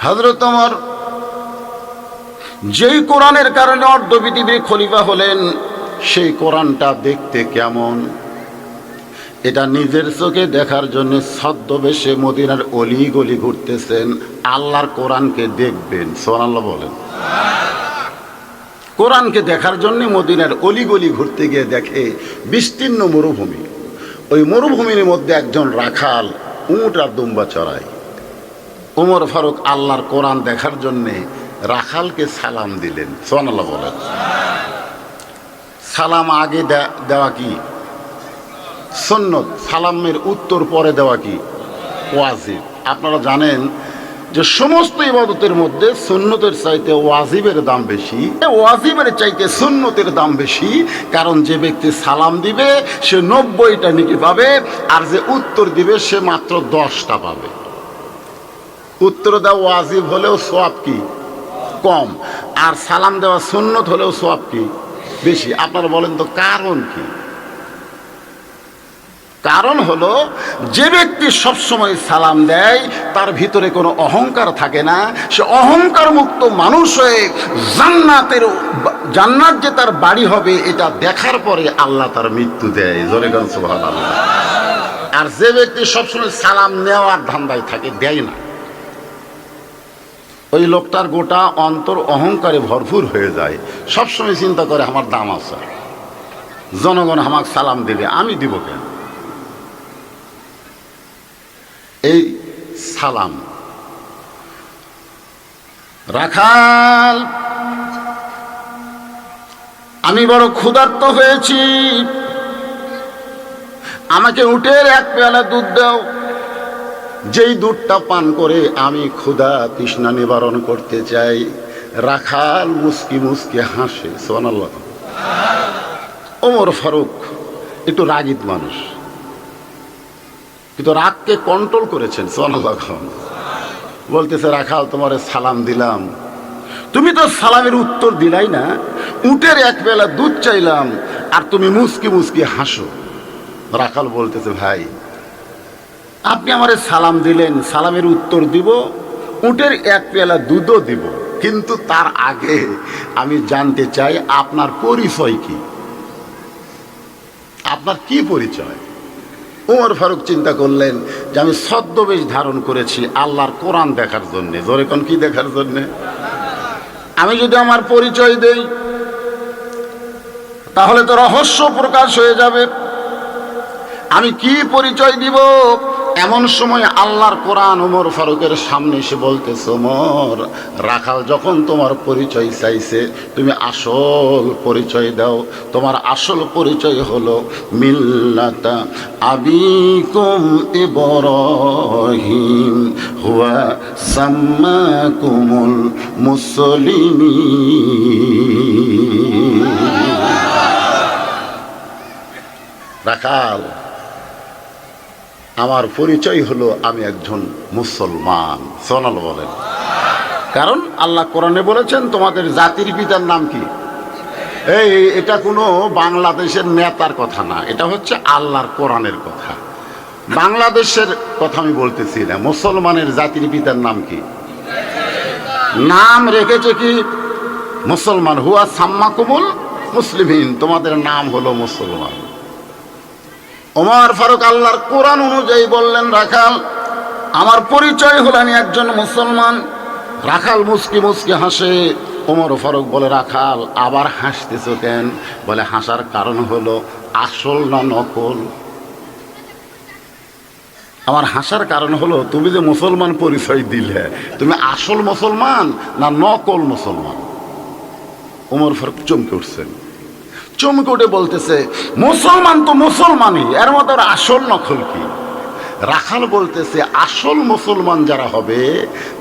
হযরত ওমর যেই কোরআনের কারণে অর্ধ পৃথিবীর খলিফা হলেন, সেই কোরআনটা দেখতে কেমন এটা নিজের চোখে দেখার জন্য ছদ্মবেশে মদিনার অলি গলি ঘুরতেছেন। আল্লাহর কোরআনকে দেখবেন, সুবহানাল্লাহ বলেন। কোরআনকে দেখার জন্য মদিনার অলি গলি ঘুরতে গিয়ে দেখে বিস্তীর্ণ মরুভূমি। ওই মরুভূমির মধ্যে একজন রাখাল উট আর দুম্বা চড়ায়। ওমর ফারুক আল্লাহর কোরআন দেখার জন্যে রাখালকে সালাম দিলেন, সুবহানাল্লাহ বলেন। সালাম আগে দেওয়া কি সুন্নত, সালামের উত্তর পরে দেওয়া কি ওয়াজিব। আপনারা জানেন যে সমস্ত ইবাদতের মধ্যে সুন্নতের চাইতে ওয়াজিবের দাম বেশি, ওয়াজিবের চাইতে সুন্নতের দাম বেশি। কারণ যে ব্যক্তি সালাম দিবে সে 90টা নেকি পাবে, আর যে উত্তর দিবে সে মাত্র 10টা পাবে। উত্তর দেওয়া ওয়াজিব হলেও সওয়াব কি কম, আর সালাম দেওয়া সুন্নত হলেও সওয়াব কি বেশি। আপনারা বলেন তো কারণ কি? কারণ হলো যে ব্যক্তি সবসময় সালাম দেয় তার ভিতরে কোনো অহংকার থাকে না। সে অহংকার মুক্ত মানুষ হয়ে জান্নাত যে তার বাড়ি হবে এটা দেখার পরে আল্লাহ তার মৃত্যু দেয়। জোরে গান সুবহানাল্লাহ। আর যে ব্যক্তি সবসময় সালাম নেওয়ার ধান্দায় থাকে, দেয় না, ওই লোকটার গোটা অন্তর অহংকারে ভরপুর হয়ে যায়। সবসময় চিন্তা করে আমার দাম আছে, জনগণ আমাকে সালাম দিবে, আমি দিব কেন? এই সালাম। রাখাল, আমি বড় ক্ষুধার্ত হয়েছি, আমাকে উটের এক পেয়ালা দুধ দাও, যেই দুধটা পান করে আমি ক্ষুধা তৃষ্ণা নিবারণ করতে চাই। রাখাল মুস্কি মুস্কি হাসে, সুবহানাল্লাহ। ওমর ফারুক একটু রাগীদ মানুষ, কিন্তু রাগকে কন্ট্রোল করেছেন, সুবহানাল্লাহ। বলতেছে, রাখাল তোমার সালাম দিলাম, তুমি তো সালামের উত্তর দিলাই না। উটের এক বেলা দুধ চাইলাম আর তুমি মুস্কি মুস্কি হাসো। রাখাল বলতেছে, ভাই আপনি আমারে সালাম দিলেন, সালামের উত্তর দিব, উটের এক পেয়ালা দুধও দিব, কিন্তু তার আগে আমি জানতে চাই আপনার পরিচয় কি, আপনার কি পরিচয়? ওমর ফারুক চিন্তা করলেন যে আমি ছদ্মবেশ ধারণ করেছি আল্লাহর কোরআন দেখার জন্যে। জোরে কোন কি দেখার জন্যে? আমি যদি আমার পরিচয় দেই তাহলে তো রহস্য প্রকাশ হয়ে যাবে। আমি কি পরিচয় দিব? এমন সময় আল্লাহর কোরআন ওমর ফারুকের সামনে এসে বলতেছে, ওমর, রাখাল যখন তোমার পরিচয় চাইছে তুমি আসল পরিচয় দাও। তোমার আসল পরিচয় হলো মিল্লাতা আবিকুম ইব্রাহিম হুয়া সাম্মাকুমুল মুসলিমিন। রাখাল, আমার পরিচয় হলো আমি একজন মুসলমান, সুবহানাল্লাহ বলেন। কারণ আল্লাহ কোরআনে বলেছেন তোমাদের জাতির পিতার নাম কি। এটা কোনো বাংলাদেশের নেতার কথা না, এটা হচ্ছে আল্লাহর কোরআনের কথা। বাংলাদেশের কথা আমি বলতেছি না। মুসলমানের জাতির পিতার নাম কি? নাম রেখেছে কি? মুসলমান। হুয়া সাম্মাকুমুল মুসলিমিন, তোমাদের নাম হলো মুসলমান। ওমর ফারুক আল্লাহর কোরআন অনুযায়ী বললেন, রাখাল আমার পরিচয় হলো আমি একজন মুসলমান। রাখাল মুস্কি মুস্কি হাসে। ওমর ফারুক বলে, রাখাল আবার হাসতেছ কেন? বলে, হাসার কারণ হলো আসল না নকল। আমার হাসার কারণ হলো তুমি যে মুসলমান পরিচয় দিলে, তুমি আসল মুসলমান না নকল মুসলমান? ওমর ফারুক চমকে উঠছেন। চমকে উঠে বলতেছে, মুসলমান তো মুসলমানই, এর মধ্যে আসল নকল কি? রাখাল বলতেছে, আসল মুসলমান যারা হবে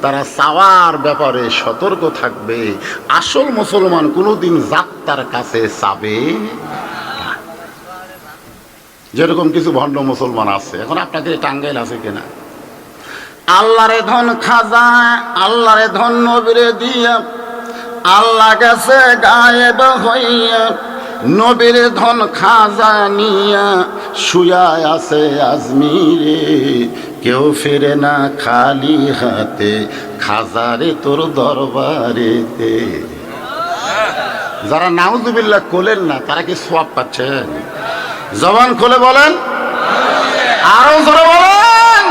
তারা চাওয়ার ব্যাপারে সতর্ক থাকবে। আসল মুসলমান কোনোদিন যাত্রার কাছে চাবে না। যেরকম কিছু ভণ্ড মুসলমান আছে, এখন আপনাকে টাঙ্গাইল আছে কিনা, আল্লাহরে ধন খাজা, আল্লাহরে ধন নবীরে দিয়া, আল্লাহ গেছে গায়েব হইয়া, নবীর ধন খাজা নিয়া শুয়া আছে আজমিরে। কেউ ফেরে না খালি হাতে, খাজারে তোর দরবারেতে। যারা নাউজুবিল্লাহ কোলেন না তারা কি সওয়াব পাচ্ছেন? জবান খুলে বলেন, আরো জোরে বলেন।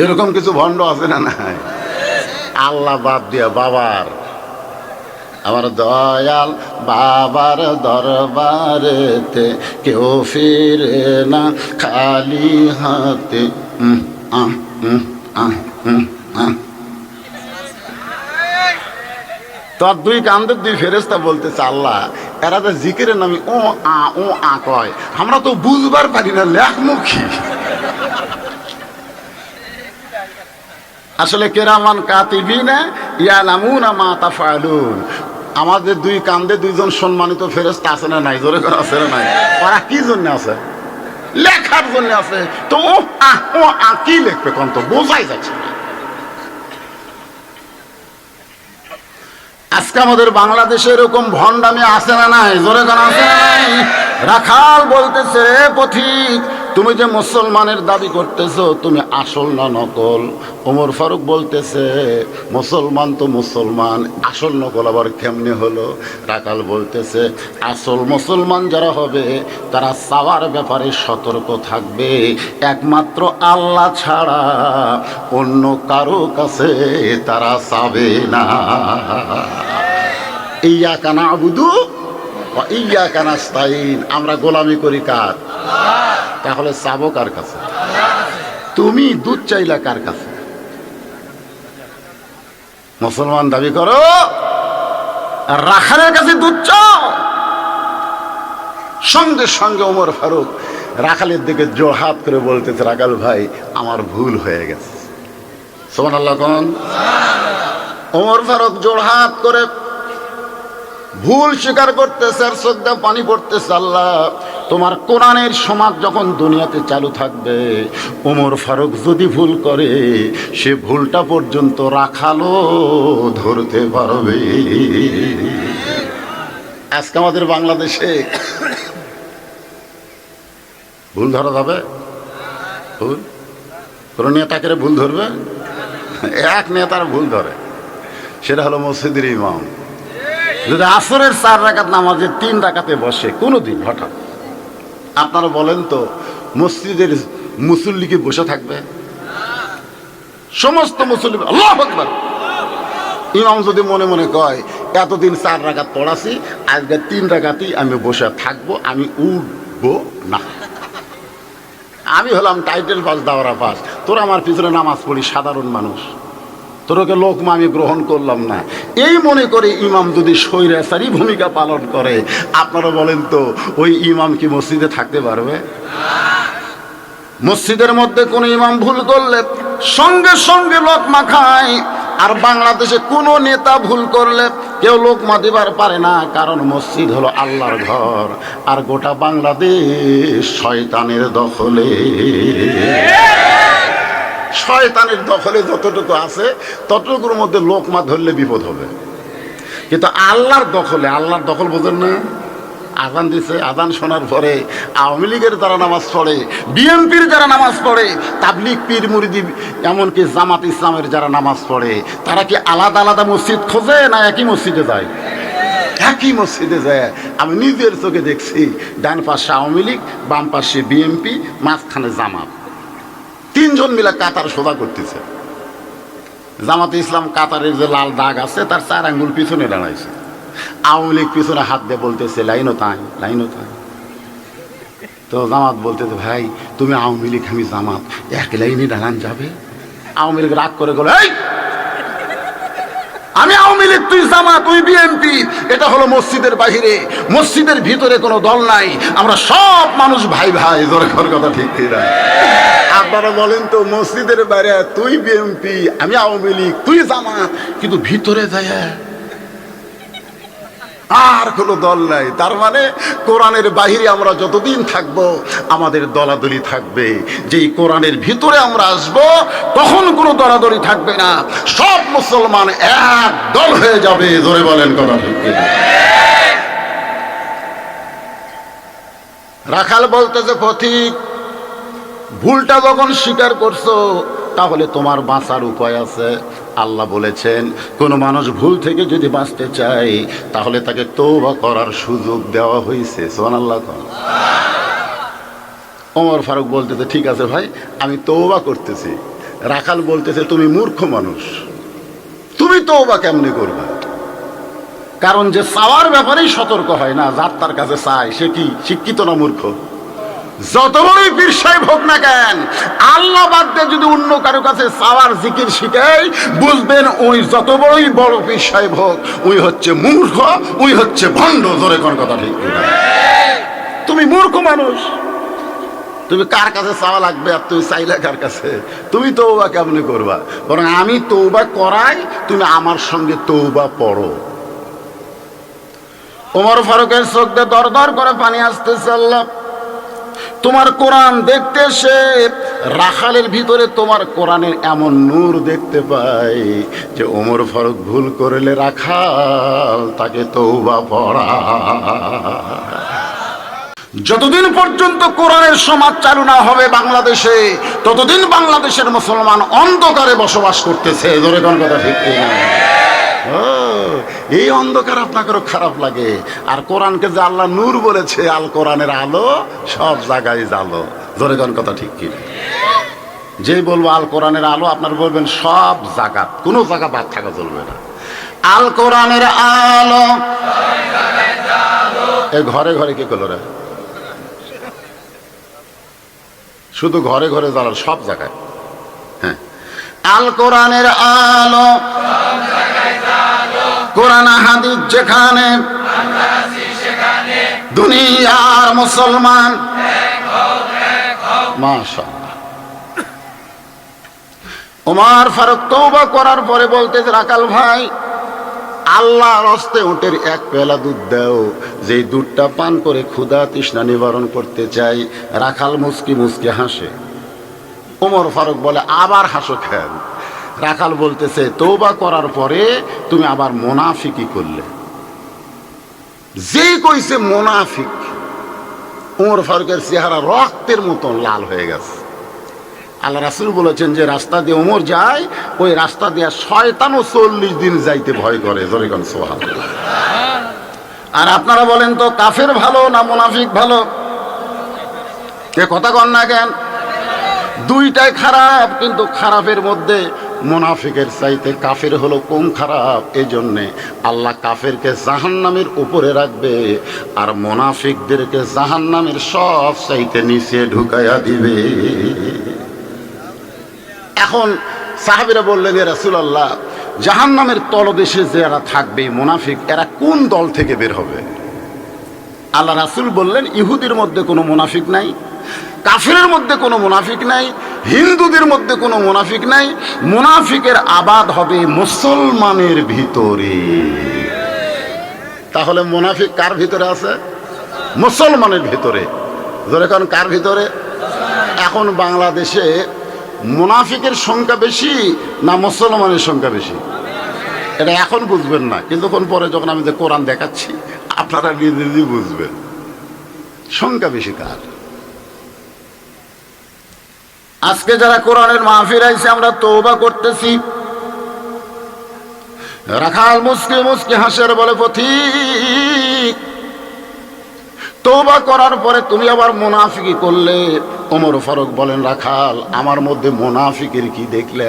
এরকম কিছু ভণ্ড আছে না নাই? আল্লাহ বাদ দিয়া বাবার, আমার দয়াল বাবার দরবারেতে কেউ ফিরে না খালি হাতে। তোর দুই কান্দের দুই ফেরেশতা বলতেছে, আল্লাহ এরা তো জিকিরের নামে ও আ কয়, আমরা তো বুঝবার পারি না লেখমুখী। আসলে কেরামান কাতিবিনা ইয়ালামুনা মা তাফআলুন। আমাদের দুই কান্দে দুইজন সম্মানিত ফেরেশতা আছে না নাই? জোরে করে আছে না নাই? ওরা কি জন্য আছে? লেখার জন্য আছে। তো ও কি লিখবে কোন? তো বোঝাই যাচ্ছে না। আজকে আমাদের বাংলাদেশে এরকম ভণ্ডামি আছে না নাই? জোরে করে আছে না নাই? রাখাল বলতেছে, পথিক তুমি যে মুসলমানের দাবি করতেছো, তুমি আসল না নকল? ওমর ফারুক বলতেছে, মুসলমান তো মুসলমান, আসল নকল আবার কেমনে হলো? রাখাল বলতেছে, আসল মুসলমান যারা হবে তারা চাওয়ার ব্যাপারে সতর্ক থাকবে, একমাত্র আল্লাহ ছাড়া অন্য কারো কাছে তারা চাবে না। ইয়াকা না'বুদু ওয়া ইয়াকা নাস্তাইন। আমরা গোলামি করি কার? তাহলে চাবো কার কাছে? তুমি দুধ চাইলা কার কাছে? মুসলমান দাবি করো আর রাখালের কাছে দুধ চাও। সঙ্গে সঙ্গে ওমর ফারুক রাখালের দিকে জোড়হাত করে বলতেছে, রাখাল ভাই আমার ভুল হয়ে গেছে। সুবহানাল্লাহ কোন? ওমর ফারুক জোড়হাত করে ভুল স্বীকার করতেছে আর চোখে পানি পড়তেছে। আল্লাহ তোমার কোরআনের সমাজ যখন দুনিয়াতে চালু থাকবে, ওমর ফারুক যদি ভুল করে সে ভুলটা পর্যন্ত রাখালো ধরতে পারবে। আজকে আমাদের বাংলাদেশে ভুল ধরা যাবে? ভুল কোন নেতাকে ভুল ধরবে? এক নেতার ভুল ধরে, সেটা হলো মসজিদের ইমাম। যদি আসরের 4 রাকাত নামাজে 3 রাকাতে বসে কোনোদিন হঠাৎ, আপনারা বলেন তো মসজিদের মুসল্লি কি বসে থাকবে? সমস্ত মুসল্লি আল্লাহু আকবার। ইমাম যদি মনে মনে কয় এতদিন 4 রাকাত পড়াছি, আজকে 3 রাকাতই আমি বসে থাকবো, আমি উঠবো না, আমি হলাম টাইটেল পাস দাওরা পাস, তোরা আমার পিছনে নামাজ পড়ি সাধারণ মানুষ, তোরকে লোকমা আমি গ্রহণ করলাম না, এই মনে করে ইমাম যদি স্বৈরাচারী ভূমিকা পালন করে, আপনারা বলেন তো ওই ইমাম কি মসজিদে থাকতে পারবে? মসজিদের মধ্যে কোন ইমাম ভুল করলে সঙ্গে সঙ্গে লোকমা খায়, আর বাংলাদেশে কোন নেতা ভুল করলে কেউ লোকমা দিবার পারে না, কারণ মসজিদ হলো আল্লাহর ঘর, আর গোটা বাংলাদেশ শয়তানের দখলে। শয়তানের দখলে যতটুকু আছে ততটুকুর মধ্যে লোকমা ধরলে বিপদ হবে, কিন্তু আল্লাহর দখলে, আল্লাহর দখল বোঝেন না? আজান দিছে, আজান শোনার পরে আওয়ামী লীগের যারা নামাজ পড়ে, বিএনপির যারা নামাজ পড়ে, তাবলিগ পীর মুরিদি এমনকি জামাত ইসলামের যারা নামাজ পড়ে, তারা কি আলাদা আলাদা মসজিদ খোঁজে না একই মসজিদে যায়? একই মসজিদে যায়। আমি নিজের চোখে দেখছি, ডান পাশে আওয়ামী লীগ, বাম পাশে বিএনপি, মাঝখানে জামাত, 3 জন মিলে কাতার সোজা করতেছে। জামাতে ইসলাম কাতারের যে লাল দাগ আছে তার 4 আঙ্গুল পিছনে দাঁড়াইছে, আওয়ামী লীগ পিছনে হাত দিয়ে বলতেছে লাইনও তাই, লাইনও তাই। তো জামাত বলতেছে, ভাই তুমি আওয়ামী লীগ আমি জামাত, এক লাইনে দাঁড়ান যাবে? আওয়ামী লীগ রাগ করে গেল, এই আমি আওয়ামী লীগ, তুই জামাত, তুই বিএনপি, এটা হলো মসজিদের বাহিরে, মসজিদের ভিতরে কোনো দল নাই, আমরা সব মানুষ ভাই ভাই। দরকার কথা ঠিক না? আপনারা বলেন তো মসজিদের বাইরে তুই বিএনপি, আমি আওয়ামী লীগ, তুই জামাত, কিন্তু ভিতরে যায় আর কোনো দল নাই। তার মানে কোরআনের বাহিরে আমরা যতদিন থাকব আমাদের দলাদলি থাকবে, যেই কোরআনের ভিতরে আমরা আসব তখন কোনো দলাদলি থাকবে না, সব মুসলমান এক দল হয়ে যাবে। জোরে বলেন কথা ঠিক কিনা? রাখাল বলতেছে, পথিক ভুলটা যখন স্বীকার করছো তাহলে তোমার বাঁচার উপায় আছে। আল্লাহ বলেছেন কোনো মানুষ ভুল থেকে যদি বাঁচতে চায় তাহলে তাকে তওবা করার সুযোগ দেওয়া হয়েছে। সুবহানাল্লাহ। ওমর ফারুক বলতেছে ঠিক আছে ভাই, আমি তওবা করতেছি। রাখাল বলতেছে তুমি মূর্খ মানুষ, তুমি তওবা কেমনে করবা? কারণ যে চাওয়ার ব্যাপারেই সতর্ক হয় না, যার তার কাছে চায় সে কি শিক্ষিত না মূর্খ? যত বড়ই পীর সাহেব হোক না কেন, আল্লাহ বাদ দিয়ে যদি অন্য কারো কাছে চাওয়ার জিকির শিখাই, বুঝবেন ওই যত বড়ই বড় পীর সাহেব হোক, ওই হচ্ছে মূর্খ, ওই হচ্ছে ভণ্ড। জোরে কোন কথা ঠিক না? তুমি মূর্খ মানুষ, তুমি কার কাছে চাওয়া লাগবে? আর তুমি চাইলে কার কাছে? তুমি তওবা কেমনে করবা? বরং আমি তওবা করাই, তুমি আমার সঙ্গে তওবা পড়ো। ওমর ফারুকের চোখ দিয়ে দর দর করে পানি আসতেছে। আল্লাহ তোমার কোরআন দেখতে এসে রাখালের ভিতরে তোমার কোরআনের এমন নূর দেখতে পাই যে ওমর ফারুক ভুল করলে রাখাল তাকে তওবা পড়া। যতদিন পর্যন্ত কোরআনের সমাজ চালু না হবে বাংলাদেশে, ততদিন বাংলাদেশের মুসলমান অন্ধকারে বসবাস করতেছে। জোরে কোন কথা ঠিক না? এই অন্ধকার আপনাকেও খারাপ লাগে। আর কোরআনকে যে আল্লাহ নূর বলেছে, আল কোরআনের আলো সব জায়গায় জালো। জোরে কোন কথা ঠিক কি? যেই বলবো আল কোরআনের আলো, আপনার বলবেন সব জায়গা, কোনো জায়গা বাদ থাকা চলবে না। আল কোরআনের আলো এই ঘরে ঘরে কি করলো রে? শুধু ঘরে ঘরে জ্বালার, সব জায়গায়। হ্যাঁ, আল কোরআনের আলো, কোরআন হাদিস যেখানে, দুনিয়ার মুসলমান। মাশাআল্লাহ। ওমর ফারুক তওবা করার পরে বলতেছে রাখাল ভাই, আল্লাহর হস্তে উটের এক পেলা দুধ দাও, যেই দুধটা পান করে ক্ষুধা তৃষ্ণা নিবারণ করতে চাই। রাখাল মুচকি মুচকি হাসে। ওমর ফারুক বলে আবার হাসো কেন? রাখাল বলতেছে তওবা করার পরে তুমি আবার মুনাফিকি করলে। যেই কইছে মুনাফিক, ওমর ফারুকের চেহারা রক্তের মতন লাল হয়ে গেছে। আল্লাহ রাসূল বলেছেন যে রাস্তা দিয়ে ওমর যায়, ওই রাস্তা দিয়ে শয়তানও 40 দিন যাইতে ভয় করে। জোরে কোন সুবহানাল্লাহ। আর আপনারা বলেন তো কাফের ভালো না মুনাফিক ভালো? কে কথা কন না কেন? দুইটাই খারাপ, কিন্তু খারাপের মধ্যে মুনাফিকের চাইতে কাফের হলো কম খারাপ। এজন্যে আল্লাহ কাফেরকে জাহান্নামের উপরে রাখবে, আর মুনাফিকদেরকে জাহান্নামের সব চাইতে নিচে ঢুকাইয়া দিবে। এখন সাহাবীরা বললেন ইয়া রাসূলুল্লাহ, জাহান্নামের তলদেশে যারা থাকবে মুনাফিক, এরা কোন দল থেকে বের হবে? আল্লাহ রাসূল বললেন ইহুদির মধ্যে কোনো মুনাফিক নাই, কাফিরের মধ্যে কোনো মুনাফিক নাই, হিন্দুদের মধ্যে কোনো মুনাফিক নাই। মুনাফিকের আবাদ হবে মুসলমানের ভিতরে। তাহলে মুনাফিক কার ভিতরে আছে? মুসলমানের ভিতরে। ধরে কোন কার ভিতরে? এখন বাংলাদেশে মুনাফিকের সংখ্যা বেশি না মুসলমানের সংখ্যা বেশি? এটা এখন বুঝবেন না, কিন্তু পরে যখন আমি যে কোরআন দেখাচ্ছি আপনারা নিজেই বুঝবেন সংখ্যা বেশি কার। আজকে যারা কোরআনের মাহফিল আইছে আমরা তওবা করতেছি, রাখাল মুসকে মুসকে হাসের বলে পথিক তওবা করার পরে তুমি আবার মুনাফিকি করলে। ওমর ফারুক বলেন রাখাল আমার মধ্যে মুনাফিকের কি দেখলে?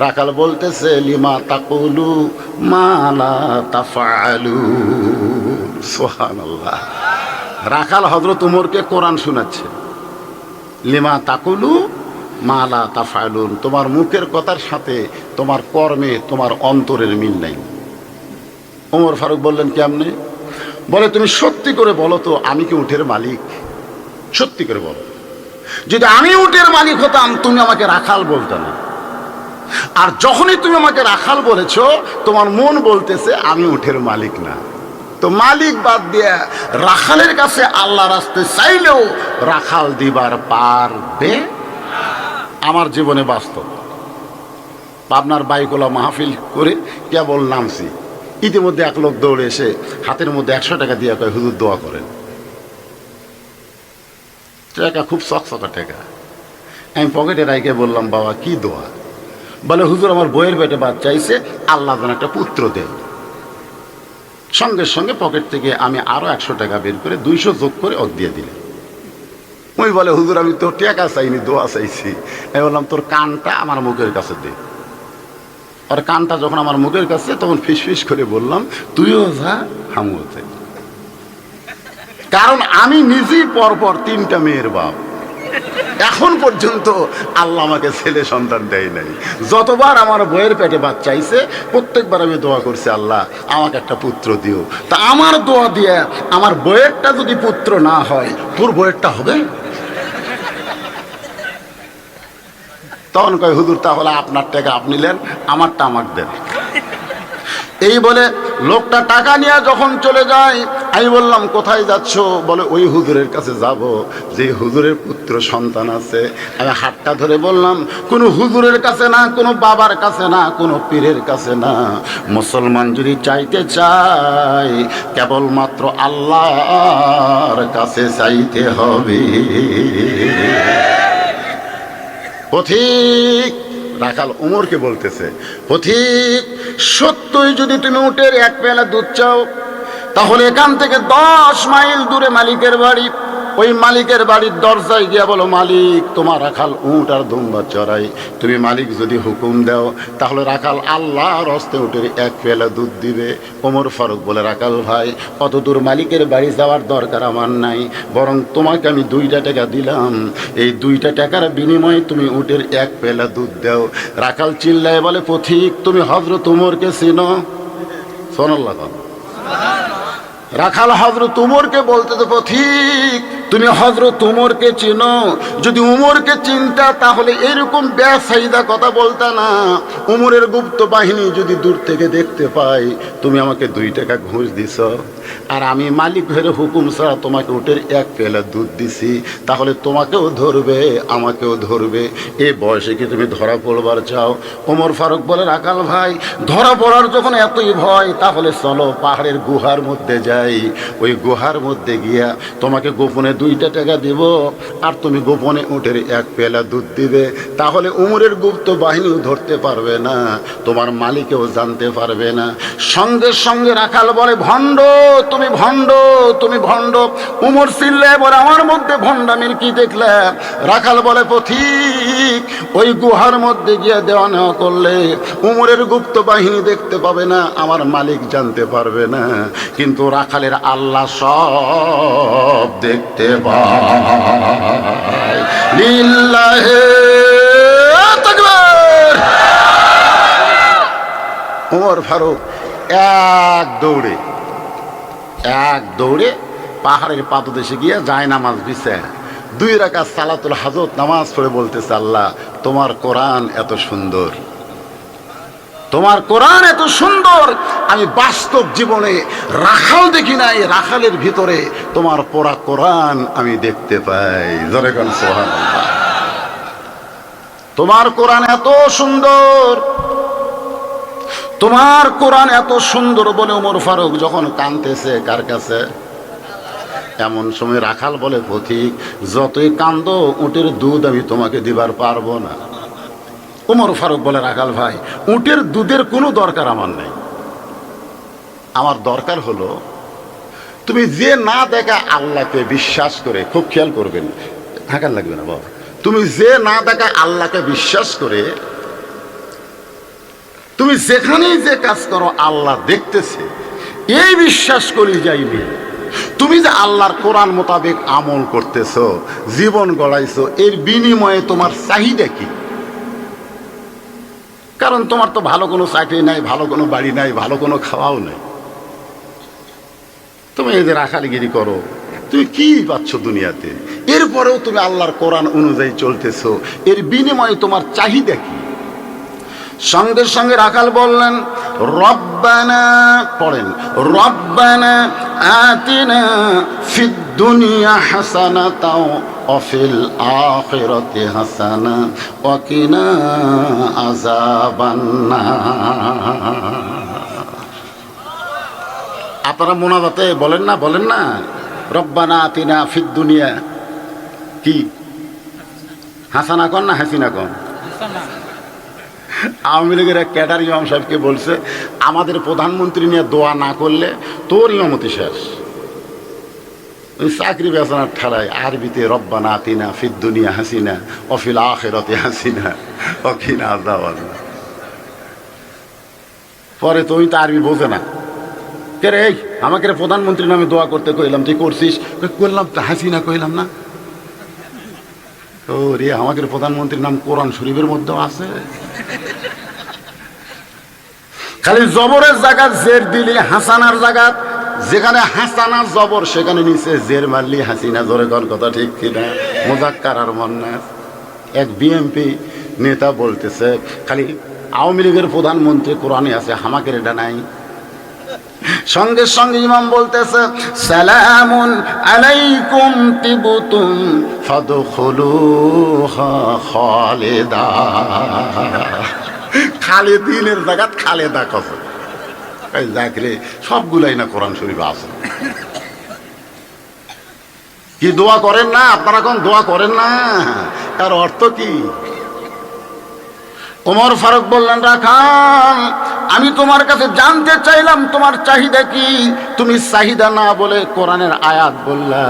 রাখাল বলতেছে লিমা তাকুলু মা লা তাফআলু। সুবহানাল্লাহ। রাখাল হযরত ওমরকে কোরআন শোনাচ্ছে, লিমা তাকুলু মা লা তাফআলুন, তোমার মুখের কথার সাথে তোমার কর্মে তোমার অন্তরের মিল নাই। ওমর ফারুক বললেন কেমনে? বলে তুমি সত্যি করে বলো তো আমি কি উটের মালিক? সত্যি করে বলো, যদি আমি উটের মালিক হতাম তুমি আমাকে রাখাল বলতে না। আর যখনই তুমি আমাকে রাখাল বলেছ তোমার মন বলতেছে আমি উটের মালিক না। তো মালিক বাদ দিয়ে রাখালের কাছে আল্লাহ রাস্তে চাইলেও রাখাল দিবার পারবে। আমার জীবনে বাস্তব, পাবনার বাইকোলা মাহফিল করে কেবল নামছি, ইতিমধ্যে এক লোক দৌড়ে এসে হাতের মধ্যে 100 টাকা দিয়ে কয় হুজুর দোয়া করেন। টাকা খুব চকচকা টাকা। আমি পকেটে রাইকে বললাম, বাবা কি দোয়া? বলে, হুজুর আমার বইয়ের পেটে বাচ্চা চাইছে, আল্লাহ যেন একটা পুত্র দেন। সঙ্গে সঙ্গে পকেট থেকে আমি আরো 100 টাকা বের করে 200 যোগ করে ওর দিয়ে দিলেন। ওই বলে, হুজুর আমি তোর টাকা চাইনি, দোয়া চাইছি। আমি বললাম, তোর কানটা আমার মুখের কাছে দে। আর কানটা যখন আমার মুখের কাছে, তখন ফিস ফিস করে বললাম, তুইও যা আমিও যাই। কারণ আমি নিজেই পরপর 3টা মেয়ের বাপ। এখন পর্যন্ত আল্লাহ আমাকে ছেলে সন্তান দেয় নাই। যতবার আমার বইয়ের পেটে বাচ্চা চাইছে, প্রত্যেকবার আমি দোয়া করছি, আল্লাহ আমাকে একটা পুত্র দিও। তা আমার দোয়া দিয়ে আমার বইয়েরটা যদি পুত্র না হয়, তোর বইয়েরটা হবে? তখন কয়, হুজুর তাহলে আপনার টাকা আপনি নেন, আমারটা আমাকে দেন। এই বলে লোকটা টাকা নিয়ে যখন চলে যায়, আমি বললাম, কোথায় যাচ্ছ? বলে, ওই হুজুরের কাছে যাব, যে হুজুরের পুত্র সন্তান আছে। আমি হাতটা ধরে বললাম, কোনো হুজুরের কাছে না, কোনো বাবার কাছে না, কোনো পীরের কাছে না। মুসলমান যদি চাইতে চায়, কেবলমাত্র আল্লাহর কাছে চাইতে হবে। পথিক রাখাল উমরকে বলতেছে, পথিক সত্যই যদি তুমি উটের 1 পেয়ালা দুধ চাও, তাহলে এখান থেকে 10 মাইল দূরে মালিকের বাড়ি। ওই মালিকের বাড়ির দরজায় গিয়া বলো, মালিক তোমার রাখাল উট আর দুম্বা চড়াই। তুমি মালিক যদি হুকুম দাও, তাহলে রাখাল আল্লাহর হস্তে উটের 1 পেয়ালা দুধ দিবে। ওমর ফারুক বলে, রাখাল ভাই, অত দূর মালিকের বাড়ি যাওয়ার দরকার আমার নাই, বরং তোমাকে আমি 2টা টাকা দিলাম, এই 2টা টাকার বিনিময়ে তুমি উটের 1 পেয়ালা দুধ দাও। রাখাল চিল্লায় বলে, পথিক তুমি হযরত উমরকে চিনো? সুবহানাল্লাহ। রাখাল হযরত উমরকে বলতে, তো পথিক তুমি হযরত উমরকে চিনো? যদি উমরকে চিনতা, তাহলে এরকম বেসাইদা কথা বলতা না। উমরের গুপ্ত বাহিনী যদি দূর থেকে দেখতে পাই, তুমি আমাকে 2 টাকা ঘুষ দিছ, আর আমি মালিক হয়ে হুকুম ছাড়া তোমাকে উটের 1 পেয়ালা দুধ দিছি, তাহলে তোমাকেও ধরবে, আমাকেও ধরবে। এই বয়সে কি তুমি ধরা পড়বার চাও? ওমর ফারুক বলে, রাখাল ভাই, ধরা পড়ার যখন এতই ভয়, তাহলে চলো পাহাড়ের গুহার মধ্যে যাই। ওই গুহার মধ্যে গিয়া তোমাকে গোপনে 2টা টাকা দিব, আর তুমি গোপনে উটের 1 পেয়ালা দুধ দিবে। তাহলে উমরের গুপ্ত বাহিনীও ধরতে পারবে না, তোমার মালিকেও জানতে পারবে না। সঙ্গে সঙ্গে রাখাল বলে, ভণ্ড তুমি, ভণ্ড তুমি, ভণ্ড। উমর চিল্লায় বলে, আমার মধ্যে ভণ্ডামির কি দেখলে? রাখাল বলে, পথিক ওই গুহার মধ্যে গিয়ে দেওয়া নেওয়া করলে উমরের গুপ্ত বাহিনী দেখতে পাবে না, আমার মালিক জানতে পারবে না, কিন্তু রাখালের আল্লাহ সব দেখতে পায়। লিল্লাহে তাকবীর। ওমর ফারুক এক দৌড়ে পাহাড়ের পাদদেশে গিয়ে যায় নামাজ বিছে 2 রাকাত সালাতুল হাজত নামাজ পড়ে বলতেছে, আল্লাহ তোমার কোরআন এত সুন্দর, তোমার কোরআন এত সুন্দর, আমি বাস্তব জীবনে রাখাল দেখি নাই, রাখালের ভিতরে তোমার পড়া কোরআন আমি দেখতে পাই। জোরে কোন সুবহানাল্লাহ। তোমার কোরআন এত সুন্দর, তোমার কোরআন এত সুন্দর বলে ওমর ফারুক যখন কাঁদতেছে কার কাছে? এমন সময় রাখাল বলে, পথিক যতই কান্দো, উটের দুধ আমি তোমাকে দিবার পারবো না। ওমর ফারুক বলে, রাখাল ভাই, উটের দুধের কোনো দরকার আমার নেই, আমার দরকার হলো তুমি যে না দেখা আল্লাহকে বিশ্বাস করে, খুব খেয়াল করবেন, থাকার লাগবে না বাবা, তুমি যে না দেখা আল্লাহকে বিশ্বাস করে, তুমি যেখানেই যে কাজ করো আল্লাহ দেখতেছে, এই বিশ্বাস করি যাইবে। তুমি যে আল্লাহর কোরআন মোতাবেক আমল করতেছো, জীবন গড়াইছো, এর বিনিময়ে তোমার চাহিদা কি? কারণ তোমার তো ভালো কোনো চাকরি নাই, ভালো কোনো বাড়ি নাই, ভালো কোনো খাওয়াও নাই। তুমি এই যে রাখালগিরি করো, তুমি কি পাচ্ছ দুনিয়াতে? এরপরেও তুমি আল্লাহর কোরআন অনুযায়ী চলতেছো, এর বিনিময়ে তোমার চাহিদা কি? সঙ্গে সঙ্গে রাখাল বললেন, রব্বানা, পড়েন, রব্বানা আতিনা ফিদ দুনিয়া হাসানাতাও ওয়া ফিল আখিরাতি হাসানা ওয়া কিনা আযাবান্নার। আপনারা মোনাজাতে বলেন না, রব্বানা আতিনা ফিদ দুনিয়া কি হাসানা কন না হাসিনা কন? আওয়ামী লীগের এক ক্যাডার ইমাম সাহেবকে বলছে, আমাদের প্রধানমন্ত্রী নিয়ে দোয়া না করলে তোর ইমামতি শেষ। ওই চাকরি বেচানার ঠেলায় আরবিতে রব্বানা আতিনা ফিদ দুনিয়া হাসিনা অফিল আখিরাতি হাসিনা ওয়াকিনা আযাবান্নার। পরে তুমি তো আরবি বোঝে না, কে রে এই আমাকে প্রধানমন্ত্রীর নামে দোয়া করতে কইলাম, তুই করছিস? করলাম তো, হাসিনা কইলাম না। ও রে, আমাকে প্রধানমন্ত্রীর নাম কোরআন শরীফের মধ্যেও আছে। খালি জবরের জায়গা জের দিলি হাসানার জায়গা, যেখানে হাসানা জবর সেখানে নিচে জের মারলি হাসিনা। জোরে কোন কথা ঠিক কিনা? মুজাক্কার আর মুন্নাস। এক বিএমপি নেতা বলতেছে, খালি আওয়ামী লীগের প্রধানমন্ত্রী কোরআনে আছে, হামাকের এটা নাই। সঙ্গে সঙ্গে ইমাম বলতেছে, সালামুন আলাইকুম তিবতুম ফাদখুলুহা খালিদা। খালেদিনের জায়গা খালেদা কসে। যাকরে সবগুলাই না কোরআন শরীফ আছে। কি দোয়া করেন না আপনারা? কোন দোয়া করেন না? তার অর্থ কি? ওমর ফারুক বললেন, রাখাল আমি তোমার কাছে জানতে চাইলাম তোমার চাহিদা কি? তুমি চাহিদা না বলে কোরআনের আয়াত বললা।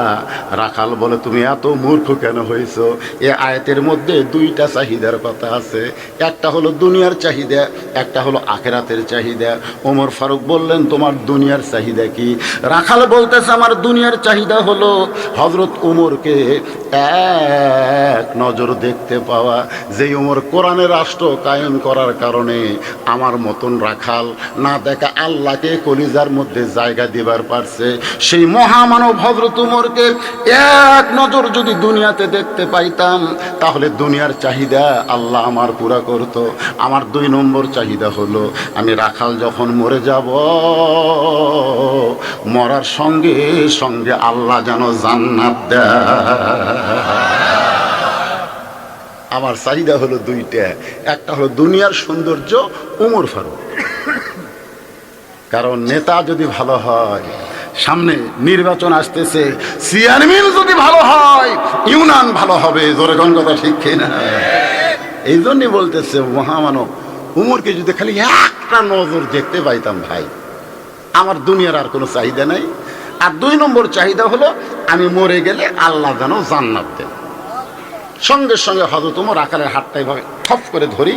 রাখাল বলে, তুমি এত মূর্খ কেন হয়েছো? এ আয়াতের মধ্যে দুইটা চাহিদার কথা আছে, একটা হলো দুনিয়ার চাহিদা, একটা হলো আখেরাতের চাহিদা। ওমর ফারুক বললেন, তোমার দুনিয়ার চাহিদা কি? রাখাল বলতেছে, আমার দুনিয়ার চাহিদা হলো হযরত ওমরকে এক নজর দেখতে পাওয়া। যেই ওমর কোরআনের রাষ্ট্র কায়েম করার কারণে আমার মতন রাখাল না দেখা আল্লাহকে কলিজার মধ্যে জায়গা দিবার পারছে, সেই মহামানব হযরত ওমরকে এক নজর যদি দুনিয়াতে দেখতে পাইতাম, তাহলে দুনিয়ার চাহিদা আল্লাহ আমার পুরা করত। আমার 2 নম্বর চাহিদা হলো, আমি রাখাল যখন মরে যাব, মরার সঙ্গে সঙ্গে আল্লাহ যেন জান্নাত দেয়। আমার চাহিদা হলো দুইটা, একটা হলো দুনিয়ার সৌন্দর্য, ওমর ফারুক। কারণ নেতা যদি ভালো হয়, সামনে নির্বাচন আসতেছে, চেয়ারম্যান যদি ভালো হয়, ইউনিয়ন ভালো হবে। জোরে কোন কথা ঠিক কিনা? এই জন্যই বলতেছে মহামানব ওমরকে যদি খালি একটা নজর দেখতে পাইতাম, ভাই আমার দুনিয়ার আর কোনো চাহিদা নাই। আর 2 নম্বর চাহিদা হলো, আমি মরে গেলে আল্লাহ যেন জান্নাত দেন। সঙ্গে সঙ্গে হযরত ওমর রাখালের হাতটা এভাবে খপ করে ধরি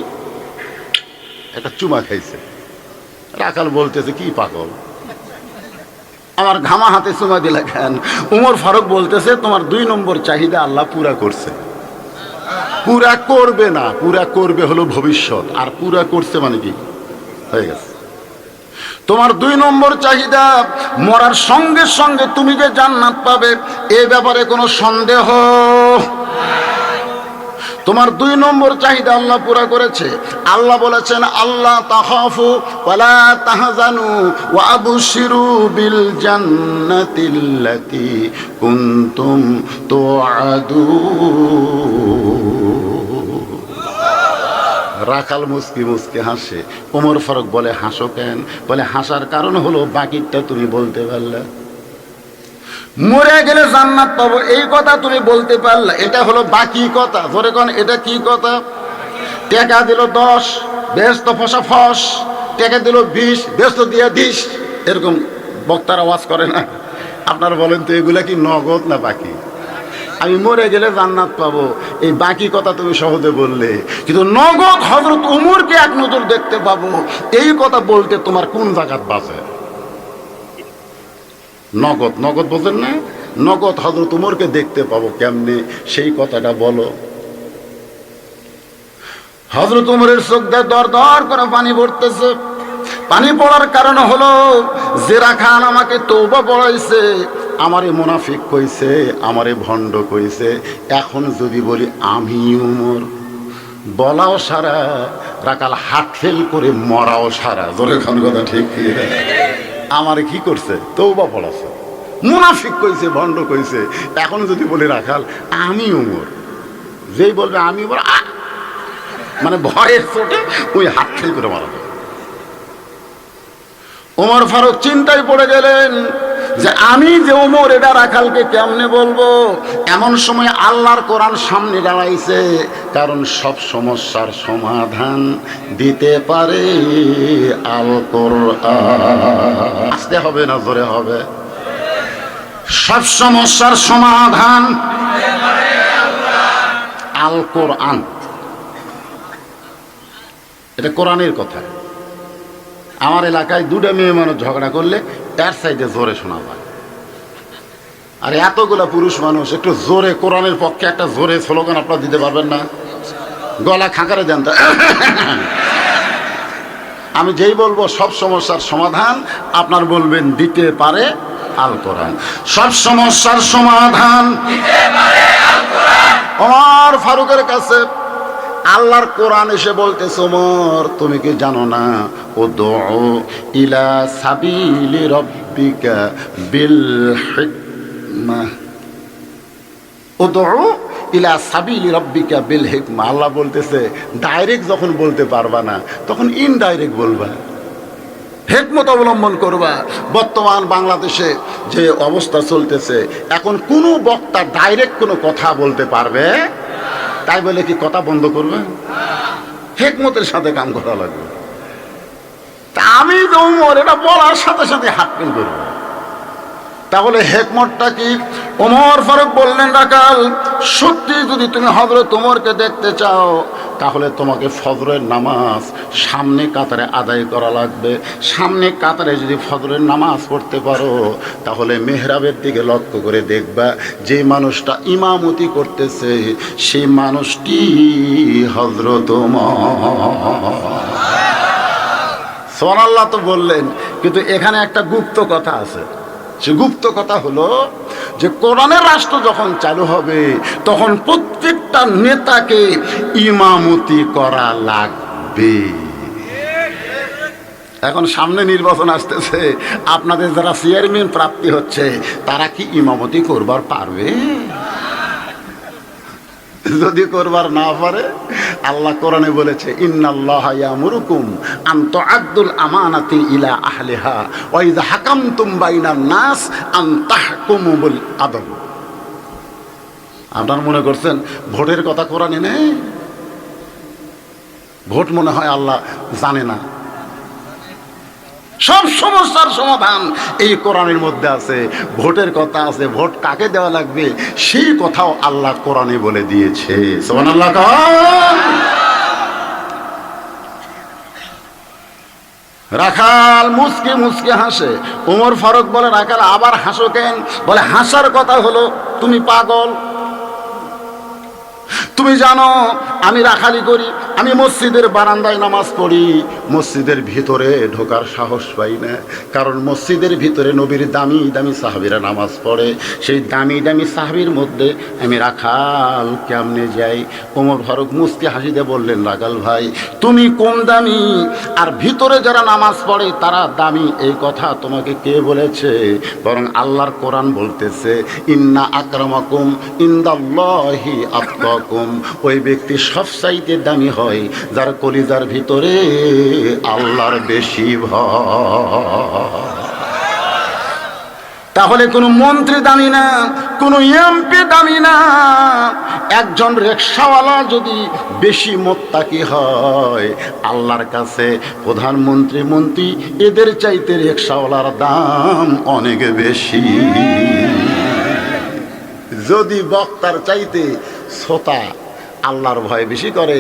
একটা চুমা খাইছে। রাখাল বলতেছে, কি পাগল, আমার ঘামা হাতে চুমা দিলে কেন? ওমর ফারুক বলতেছে, তোমার 2 নম্বর চাহিদা আল্লাহ পুরা করছে। পুরা করবে না, পুরা করবে হলো ভবিষ্যৎ, আর পুরা করছে মানে কি হয়ে গেছে। তোমার 2 নম্বর চাহিদা, মরার সঙ্গে সঙ্গে তুমি যে জান্নাত পাবে, এ ব্যাপারে কোনো সন্দেহ। তোমার 2 নম্বর চাহিদা আল্লাহ পুরা করেছে। আল্লাহ বলেছেন, আল্লাহ তাখাফু ওয়ালা তাহজানু ওয়া আবশিরু বিল জান্নাতিল্লাতী কুনতুম তুআদুন। রাখাল মুস্কি মুস্কি হাসে। ওমর ফারুক বলে, হাসো কেন? বলে, হাসার কারণ হলো বাকিটা তুমি বলতে পারলে। মরে গেলে জান্নাত পাবো এই কথা তুমি বলতে পারলা, এটা হলো বাকি কথা। ধরে কোন এটা কি কথা? টাকা দিল 10, বেহেশত ফসা ফস, টাকা দিল 20, বেহেশত দিয়া দিস। এরকম বক্তারা ওয়াজ করে না? আপনারা বলেন তো, এগুলা কি নগদ না বাকি? আমি মরে গেলে জান্নাত পাবো, এই বাকি কথা তুমি সহজে বললে, কিন্তু নগদ হযরত ওমরকে এক নজর দেখতে পাবো, এই কথা বলতে তোমার কোন জায়গাত বাজে? নগদ নগদ বোঝেন না? নগদ হযরত ওমরকে দেখতে পাবো কেমনে, সেই কথাটা বলো। হযরত ওমরের চোখ দিয়ে দর দর করে পানি পড়তেছে। পানি পড়ার কারণ হলো, যে রাখাল আমাকে তওবা পড়াইছে, আমারে মুনাফিক কইছে, আমারে ভণ্ড কইছে, এখন যদি বলি আমি ওমর, বলাও সারা, রাখাল হাত ফেল করে মরাও সারা। জোরে কোন কথা ঠিক কি? আমারে কি করছে? তওবা পড়াছে, মুনাফিক কইছে, ভণ্ড কইছে, এখন যদি বলি রাখাল আমি ওমর, যেই বলবে আমি ওমর, মানে ভয়ের চোটে ওই হাত ফেল করে মারা। ওমর ফারুক চিন্তায় পড়ে গেলেন, যে আমি যে ওমর এটা রাখালকে কেমনে বলবো। এমন সময় আল্লাহর কোরআন সামনে দাঁড়াইছে, কারণ সব সমস্যার সমাধান দিতে পারে আল কোরআন। আসতে হবে না জোরে হবে? সব সমস্যার সমাধান আল কোরআন। এটা কোরআনের কথা। আমার এলাকায় দুটো মেয়ে মানুষ ঝগড়া করলে তার সাইডে জোরে শোনা যায়, আর এতগুলা পুরুষ মানুষ একটু জোরে কোরআনের পক্ষে একটা জোরে স্লোগান আপনারা দিতে পারবেন না? গলা খাঁকারে দেন তো। আমি যেই বলবো সব সমস্যার সমাধান, আপনার বলবেন দিতে পারে আল কোরআন। সব সমস্যার সমাধান ওমর ফারুকের কাছে আল্লাহর কোরআন এসে বলতেছে, ওমর তুমি কি জানো না, উদউ ইলা সাবিলি রাব্বিকা বিল হিকমা, উদউ ইলা সাবিলি রাব্বিকা বিল হিকমা। আল্লাহ বলতেছে ডাইরেক্ট যখন বলতে পারবা না তখন ইনডাইরেক্ট বলবা, হিকমত অবলম্বন করবা। বর্তমান বাংলাদেশে যে অবস্থা চলতেছে, এখন কোনো বক্তা ডাইরেক্ট কোনো কথা বলতে পারবে, তাই বলে কি কথা বন্ধ করবে? হিকমতের সাথে কাম করা লাগবে। তা আমি তো ওমর এটা বলার সাথে সাথে হাত পেন করবো। তাহলে হিকমতটা কি? ওমর ফারুক বললেন, রাখাল সত্যি যদি তুমি হযরত ওমরকে দেখতে চাও, তাহলে তোমাকে ফজরের নামাজ সামনে কাতারে আদায় করা লাগবে। সামনে কাতারে যদি ফজরের নামাজ পড়তে পারো, তাহলে মেহরাবের দিকে লক্ষ্য করে দেখবা যে মানুষটা ইমামতি করতেছে সেই মানুষটি হযরত ওমর। সুবহানাল্লাহ তো বললেন, কিন্তু এখানে একটা গুপ্ত কথা আছে। সে গুপ্ত কথা হলো যে কোরআনের রাষ্ট্র যখন চালু হবে, তখন প্রত্যেকটা নেতাকে ইমামতি করা লাগবে। এখন সামনে নির্বাচন আসতেছে, আপনাদের যারা চেয়ারম্যান প্রাপ্তি হচ্ছে তারা কি ইমামতি করবার পারবে? যদি করবার না পারে, আল্লাহ কোরআনে বলেছে, ইন্নাল্লাহা ইয়ামুরুকুম আন তুআদ্দুল আমানাতি ইলা আহলিহা ওয়া ইযা হাকামতুম বাইনান নাস আন তাহকুমু বিল আদল। আপনারা মনে করছেন ভোটের কথা কোরআনে নেই? ভোট মনে হয় আল্লাহ জানে না? সব সমস্যার সমাধান এই কোরআনের মধ্যে আছে। ভোটের কথা আছে, ভোট কাকে দেওয়া লাগবে সেই কথাও আল্লাহ কোরআনে বলে দিয়েছে। সুবহানাল্লাহ। রাখাল মুচকে মুচকে হাসে। ওমর ফারুক বলে, রাখাল আবার হাসো কেন? বলে, হাসার কথা হলো তুমি পাগল। তুমি জানো আমি রাখালি করি, আমি মসজিদের বারান্দায় নামাজ পড়ি, মসজিদের ভিতরে ঢোকার সাহস পাই না, কারণ মসজিদের ভিতরে নবীর দামি দামি সাহাবীরা নামাজ পড়ে। সেই দামি দামি সাহাবীর মধ্যে আমি রাখাল কেমনে যাই? ওমর ফারুক মুস্কি হাসিতে বললেন, রাখাল ভাই তুমি কম দামি, আর ভিতরে যারা নামাজ পড়ে তারা দামি, এই কথা তোমাকে কে বলেছে? বরং আল্লাহর কোরআন বলতেছে, ইন্না আকরামাকুম ইনদাল্লাহি আতকাকুম। ওই ব্যক্তি সবচাইতে দামি হয় যার কলিজার ভিতরে আল্লাহর বেশি ভয়। তাহলে কোনো মন্ত্রী দামি না, কোনো এমপি দামি না, একজন রিকশাওয়ালা যদি বেশি মোত্তাকি হয় আল্লাহর কাছে, প্রধানমন্ত্রী মন্ত্রী এদের চাইতে রিকশাওয়ালার দাম অনেক বেশি। যদি বক্তার চাইতে শ্রোতা আল্লাহর ভয় বেশি করে,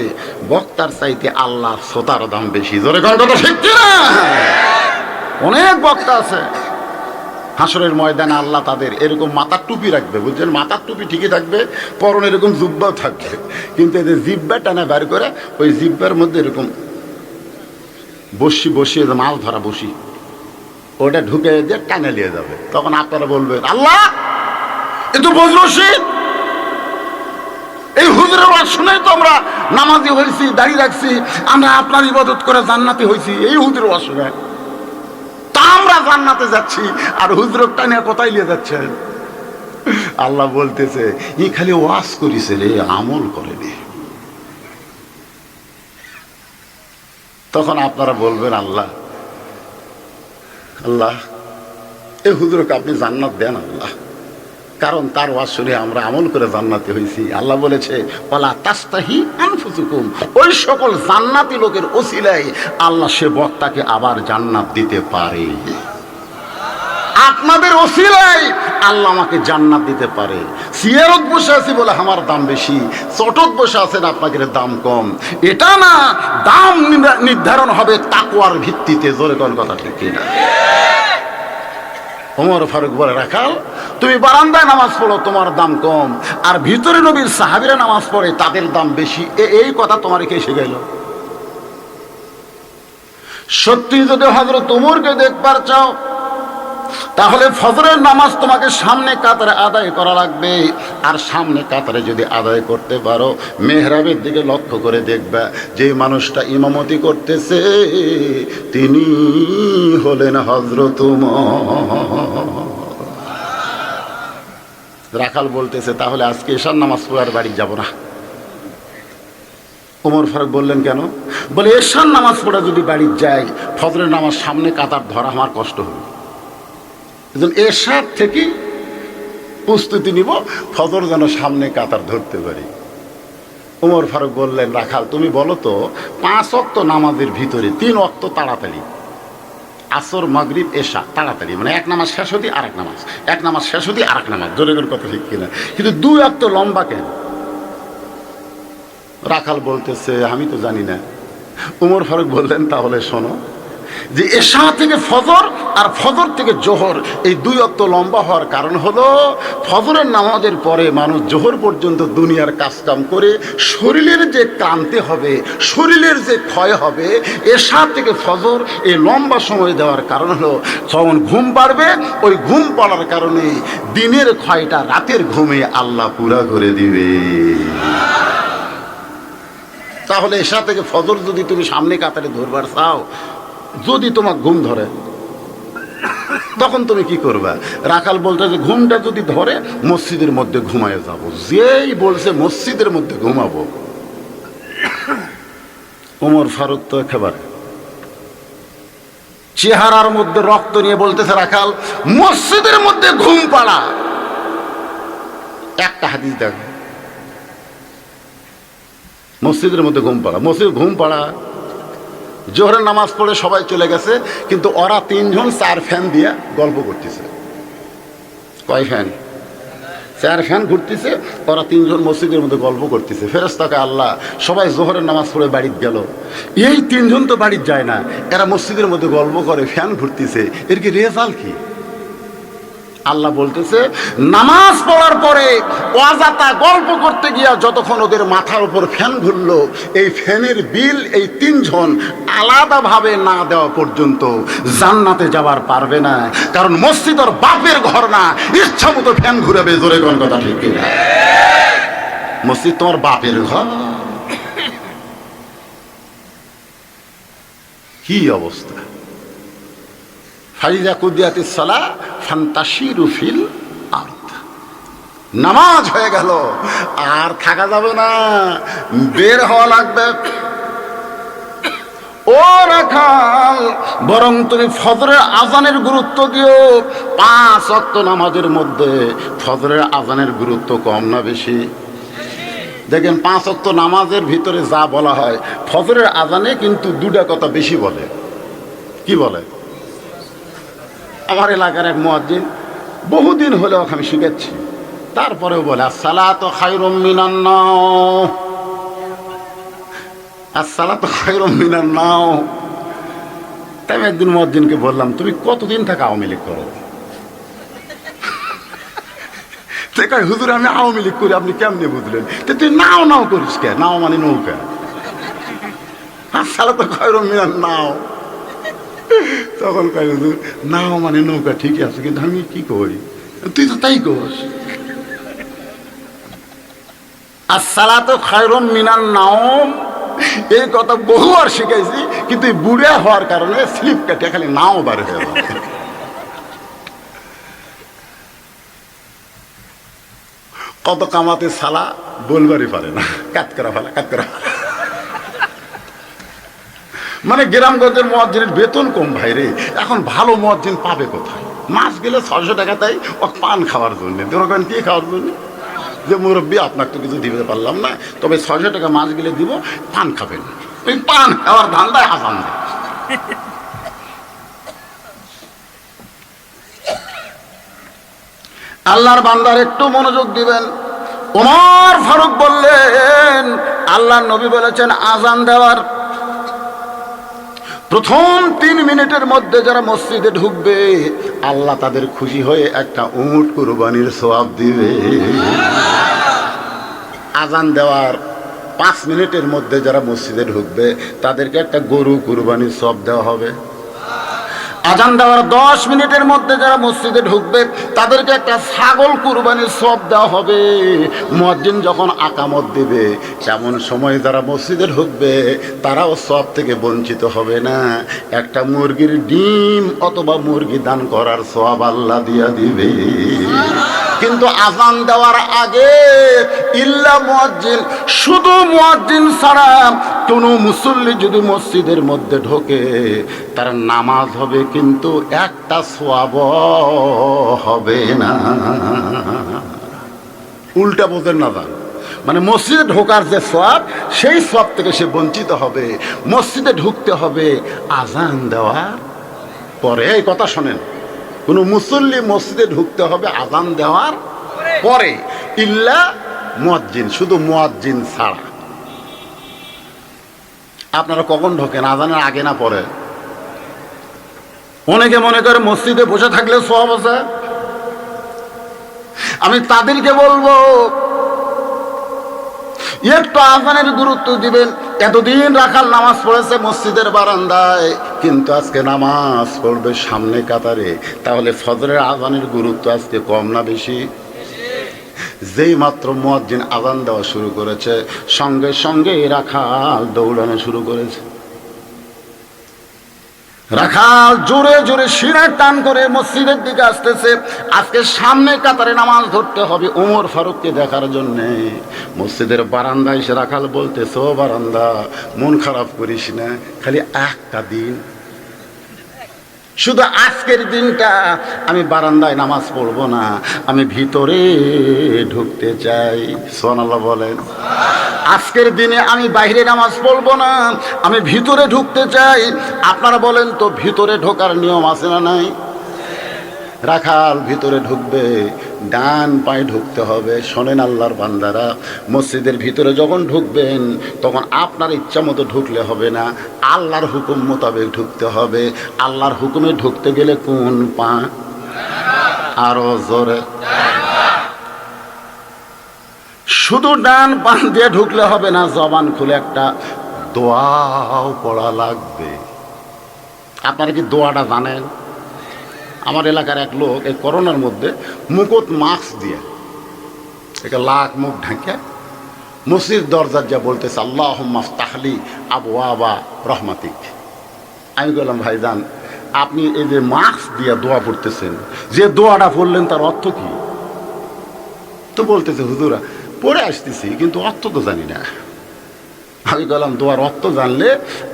বক্তার চাইতে আল্লাহর শ্রোতার দাম বেশি। জোরে কথা ঠিক না? অনেক বক্তা আছে, হাসরের ময়দানে আল্লাহ তাদের এরকম মাথার টুপি রাখবে, বুঝছেন? মাথার টুপি ঠিকই থাকবে, পরনে এরকম জিব্বাও থাকবে, কিন্তু এদের জিব্বা টানা বের করে ওই জিব্বার মধ্যে এরকম বসি বসিয়ে মাছ ধরা বসি ওটা ঢুকে দিয়ে টানে নিয়ে যাবে। তখন আপনারা বলবেন, আল্লাহ এ তো বজ্রশীত, এই হুজুরের ওয়াজ শুনে তো আমরা নামাজি হয়েছি, দাঁড়িয়ে রাখছি, আমরা আপনার ইবাদত করে জান্নাতি হয়েছি এই হুজুরের ওয়াজ শুনে। তা আমরা জান্নাতে যাচ্ছি আর হুজুরের টানে কোথায় নিয়ে যাচ্ছেন? আল্লাহ বলতেছে, ই খালি ওয়াজ করিছে রে, আমল করেনি। তখন আপনারা বলবেন, আল্লাহ আল্লাহ এ হুজুরকে আপনি জান্নাত দেন আল্লাহ, কারণ তার ওয়াজ শুনে আমরা আমল করে জান্নাতি হয়েছি। আল্লাহ বলেছে ওয়ালা তাস্তাহি আনফুসুকুম, ওই সকল জান্নাতি লোকের ওসিলায় আল্লাহ সে বক্তাকে আবার জান্নাত দিতে পারে। আপনাদের ওসিলায় আল্লাহ আমাকে জান্নাত দিতে পারে। সিয়ারত বসে আছি বলে আমার দাম বেশি, চটত বসে আছেন আপনাদের দাম কম, এটা না। দাম নির্ধারণ হবে তাকওয়ার ভিত্তিতে। জোরে কোন কথা ঠিক কিনা? ওমর ফারুক বলে রাখাল, তুমি বারান্দায় নামাজ পড়ো তোমার দাম কম, আর ভিতরে নবীর সাহাবীরা নামাজ পড়ে তাদের দাম বেশি। এই কথা তোমার কে শিখাইল? সত্যি যদি হযরত ওমরকে দেখবার চাও তাহলে ফজরের নামাজ তোমাকে সামনে কাতারে আদায় করা লাগবে। আর সামনে কাতারে যদি আদায় করতে পারো, মেহরাবের দিকে লক্ষ্য করে দেখবা যে মানুষটা ইমামতি করতেছে তিনি হলেন হযরত ওমর। রাখাল বলতেছে তাহলে আজকে এশার নামাজ পড়ার বাড়ি যাব না। ওমর ফারুক বললেন কেন? বলে এশার নামাজ পড়া যদি বাড়ি যাই, ফজরের নামাজ সামনে কাতার ধরা আমার কষ্ট হবে। এশার থেকে প্রস্তুতি নিব, ফজর যেন সামনে কাতার ধরতে পারি। ওমর ফারুক বললেন রাখাল, তুমি বলো তো 5 ওয়াক্ত নামাজের ভিতরে 3 ওয়াক্ত তাড়াতাড়ি, আসর মাগরিব এশা তাড়াতাড়ি, মানে এক নামাজ শেষ হতে আরেক নামাজ, এক নামাজ শেষ হতে আরেক নামাজ, জোরে করে কথা ঠিক কিনা? কিন্তু 2 ওয়াক্ত লম্বা কেন? রাখাল বলতেছে আমি তো জানি না। ওমর ফারুক বললেন তাহলে শোনো, যে এশা থেকে ফজর আর ফজর থেকে জোহর এই 2 ওয়াক্ত লম্বা হওয়ার কারণ হলো ফজরের নামাজের পরে মানুষ জোহর পর্যন্ত দুনিয়ার কাজকাম করে শরীরের যে ক্লান্তি হবে, শরীরের যে ক্ষয় হবে, এশা থেকে ফজর এই লম্বা সময় দেওয়ার কারণ হলো যখন ঘুম পাড়বে, ওই ঘুম পড়ার কারণে দিনের ক্ষয়টা রাতের ঘুমে আল্লাহ পুরা করে দিবে। তাহলে এশা থেকে ফজর যদি তুমি সামনে কাতারে ধরবার চাও, যদি তোমার ঘুম ধরে তখন তুমি কি করবা? রাখাল বলতে যে ঘুমটা যদি ধরে মসজিদের মধ্যে ঘুমায় যাব। যেই বলছে মসজিদের মধ্যে ঘুমাবো, ওমর ফারুক তো একেবারে চেহারার মধ্যে রক্ত নিয়ে বলতেছে রাখাল মসজিদের মধ্যে ঘুম পাড়া। একটা হাদিস দেখ, মসজিদের মধ্যে ঘুম পাড়া। মসজিদ ঘুম পাড়া, জোহরের নামাজ পড়ে সবাই চলে গেছে, কিন্তু ওরা 3 জন 4 ফ্যান দিয়ে গল্প করতেছে। কয় ফ্যান? 4 ফ্যান ঘুরতেছে, ওরা 3 জন মসজিদের মধ্যে গল্প করতেছে। ফেরেশতাকে আল্লাহ সবাই জোহরের নামাজ পড়ে বাড়িতে গেল, এই 3 জন তো বাড়িতে যায় না, এরা মসজিদের মধ্যে গল্প করে, ফ্যান ঘুরতেছে, এর কি রেজাল্ট কি? আল্লাহ বলতেছে নামাজ পড়ার পরে অজাতা গল্প করতে গিয়া যতক্ষণ ওদের মাথার উপর ফ্যান ঘুরলো, এই ফ্যানের বিল এই 3 জন আলাদাভাবে না দেওয়া পর্যন্ত জান্নাতে যাবার পারবে না। কারণ মসজিদ ওর বাপের ঘর না, ইচ্ছা মতো ফ্যান ঘুরাবে। জোরে কোন কথা ঠিক কিনা? মসজিদ তোমার বাপের ঘর। কি অবস্থা! ফাইজা কুদিয়াতিস সালাহ ফান্তাশিরু ফিল আরদ, নামাজ হয়ে গেল, আর থাকা যাবে না, বের হওয়া লাগবে। ও রাখাল, বরং তুমি ফজরের আজানের গুরুত্ব দিও। 5 ওয়াক্ত নামাজের মধ্যে ফজরের আজানের গুরুত্ব কম না বেশি? দেখেন 5 ওয়াক্ত নামাজের ভিতরে যা বলা হয়, ফজরের আজানে কিন্তু 2টা কথা বেশি বলে। কি বলে? আমার এলাকার এক মুয়াজ্জিন, বহুদিন হলেও আমি শিখাচ্ছি, তারপরেও বলে আসসালাতু খায়রুম মিনান নাওম, আসসালাতু খায়রুম মিনান নাওম। তাই আমি একদিন মুয়াজ্জিনকে বললাম, তুমি কতদিন থেকে আওয়ামী লীগ করো? কয় হুজুর আমি আওয়ামী লীগ করি। আপনি কেমনে বুঝলেন? তুই নাও নাও করিস কে? নাও মানে নৌকা, আসসালাতু খায়রুম মিনান নাওম। তখন কয় হুজুর নাও মানে নৌকা ঠিকই আছে, কিন্তু আমি কি করি? তুই তো তাই কর। আসসালাতু খায়রুম মিনান নাওম এই কথা বহুবার শিখাইছি, কিন্তু বুড়া হওয়ার কারণে স্লিপ কাটে খালি নাও বার হয়ে গেল। কত কামাতে সালা বলবারই পারে না, কাট করা ফেলা, কাট করা ফেলা। মানে গ্রামগঞ্জের মুয়াজ্জিনের বেতন কম ভাই রে, এখন ভালো মুয়াজ্জিন পাবে কোথায়? মাস গেলে 600 টাকা তাই ও পান খাওয়ার জন্যে। দোকান কি খাওয়ার জন্যে? যে মুরব্বী আপনাকে তো কিছু দিতে পারলাম না, তবে 600 টাকা মাস গেলে দিব, পান খাবেন। ওই পান খাওয়ার ধান্দায় আজান দেয়। আল্লাহর বান্দার একটু মনোযোগ দিবেন। ওমর ফারুক বললেন, আল্লাহর নবী বলেছেন আজান দেওয়ার প্রথম 3 মিনিটের মধ্যে যারা মসজিদে ঢুকবে আল্লাহ তাদের খুশি হয়ে একটা উট কুরবানির সওয়াব দিবে। আজান দেওয়ার 5 মিনিটের মধ্যে যারা মসজিদে ঢুকবে তাদেরকে একটা গরু কুরবানির সওয়াব দেওয়া হবে। আজান দেওয়ার 10 মিনিটের মধ্যে যারা মসজিদে ঢুকবে তাদেরকে একটা ছাগল কুরবানির সওয়াব দেওয়া হবে। মুয়াজ্জিন যখন আকামত দিবে তেমন সময় যারা মসজিদে ঢুকবে তারাও সওয়াব থেকে বঞ্চিত হবে না। একটা মুরগির ডিম অথবা মুরগি দান করার সওয়াব আল্লাহ দিয়া দিবে। কিন্তু আজান দেওয়ার আগে ইল্লা মুয়াজ্জিন, শুধু মুয়াজ্জিন ছাড়া কোনো মুসল্লি যদি মসজিদের মধ্যে ঢোকে তার নামাজ হবে কিন্তু একটা সওয়াব হবে না। উল্টা বোঝেন না, মানে মসজিদে ঢোকার যে সওয়াব সেই সওয়াব থেকে সে বঞ্চিত হবে। মসজিদে ঢুকতে হবে আজান দেওয়ার পরে। এই কথা শোনেন, কোনো মুসল্লি মসজিদে ঢুকতে হবে আজান দেওয়ার পরে, ইল্লা মুয়াজ্জিন, শুধু মুয়াজ্জিন ছাড়া। আপনারা কখন ঢোকেন? আজানের আগে না পরে? অনেকে মনে করে মসজিদে বসে থাকলে সওয়াব আছে। আমি তাদেরকে বলবো একটু আজানের গুরুত্ব দিবেন। এতদিন রাখাল নামাজ পড়েছে মসজিদের বারান্দায়, কিন্তু আজকে নামাজ পড়বে সামনে কাতারে, তাহলে ফজরের আজানের গুরুত্ব আজকে কম না বেশি? যেই মাত্র মুয়াজ্জিন আজান দেওয়া শুরু করেছে সঙ্গে সঙ্গে রাখাল দৌড়ানো শুরু করেছে। রাখাল জোরে জোরে সিনার টান করে মসজিদের দিকে আসতেছে। আজকে সামনে কাতারে নামাজ ধরতে হবে ওমর ফারুককে দেখার জন্যে। মসজিদের বারান্দায় এসে রাখাল বলতেছে, ও বারান্দা, মন খারাপ করিস না, খালি একটা দিন, শুধু আজকের দিনটা আমি বারান্দায় নামাজ পড়বো না, আমি ভিতরে ঢুকতে চাই। সুবহানাল্লাহ বলেন। আজকের দিনে আমি বাইরে নামাজ পড়বো না, আমি ভিতরে ঢুকতে চাই। আপনারা বলেন তো ভিতরে ঢোকার নিয়ম আছে না নাই? রাখাল ভিতরে ঢুকবে, ডান পায়ে ঢুকতে হবে। শোনেন আল্লাহর বান্দারা, মসজিদের ভিতরে যখন ঢুকবেন তখন আপনার ইচ্ছা মতো ঢুকলে হবে না, আল্লাহর হুকুম মোতাবেক ঢুকতে হবে। আল্লাহর হুকুমে ঢুকতে গেলে কোন পা? আরো জোরে। শুধু ডান পা দিয়ে ঢুকলে হবে না, জবান খুলে একটা দোয়াও পড়া লাগবে। আপনারা কি দোয়াটা জানেন? আমার এলাকার এক লোক এই করোনার মধ্যে মুকুট মাস্ক দিয়ে একটা লাখ মুখ ঢাকে মসজিদ দরজার যা বলতেছে, আল্লাহুম্মা ফতাহলি আবওয়াবা রহমাতিক। আমি বললাম, ভাইজান আপনি এই যে মাস্ক দিয়ে দোয়া পড়তেছেন, যে দোয়াটা পড়লেন তার অর্থ কি? তো বলতেছে, হুজুরা পড়ে আসতেছি কিন্তু অর্থ তো জানি না। আমি বললাম, দোয়ার অর্থ জানলে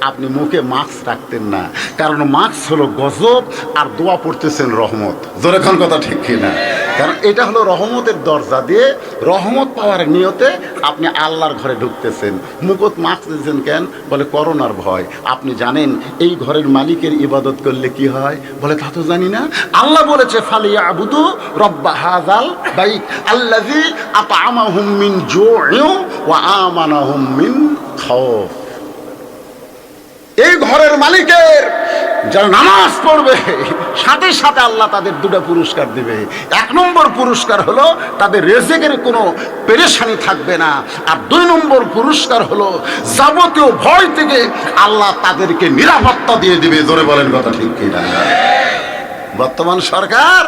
আপনি মুখে মাস্ক রাখতেন না, কারণ মাস্ক হলো গজব আর দোয়া পড়তেছেন রহমত। জোরে খান কথা ঠিক কিনা? কারণ এটা হলো রহমতের দরজা, দিয়ে রহমত পাওয়ার নিয়তে আপনি আল্লাহর ঘরে ঢুকতেছেন। মুকুট মাস্ক দিয়েছেন কেন? বলে করোনার ভয়। আপনি জানেন এই ঘরের মালিকের ইবাদত করলে কি হয়? বলে তা তো জানি না। আল্লাহ বলেছে, ফালিয়াবুদু রব্বা হাযাল বাইত আল্লাযী আত'আমাহুম মিন জু'ইন ওয়া আমানাহুম মিন খাউফ। এই ঘরের মালিকের যারা নামাজ পড়বে সাথে সাথে আল্লাহ তাদের দুটো পুরস্কার দেবে। 1 নম্বর পুরস্কার হলো তাদের রিজিকের কোনো পেরেশানি থাকবে না, আর 2 নম্বর পুরস্কার হলো যাবতীয় ভয় থেকে আল্লাহ তাদেরকে নিরাপত্তা দিয়ে দিবে। জোরে বলেন কথা ঠিক কিনা? বর্তমান সরকার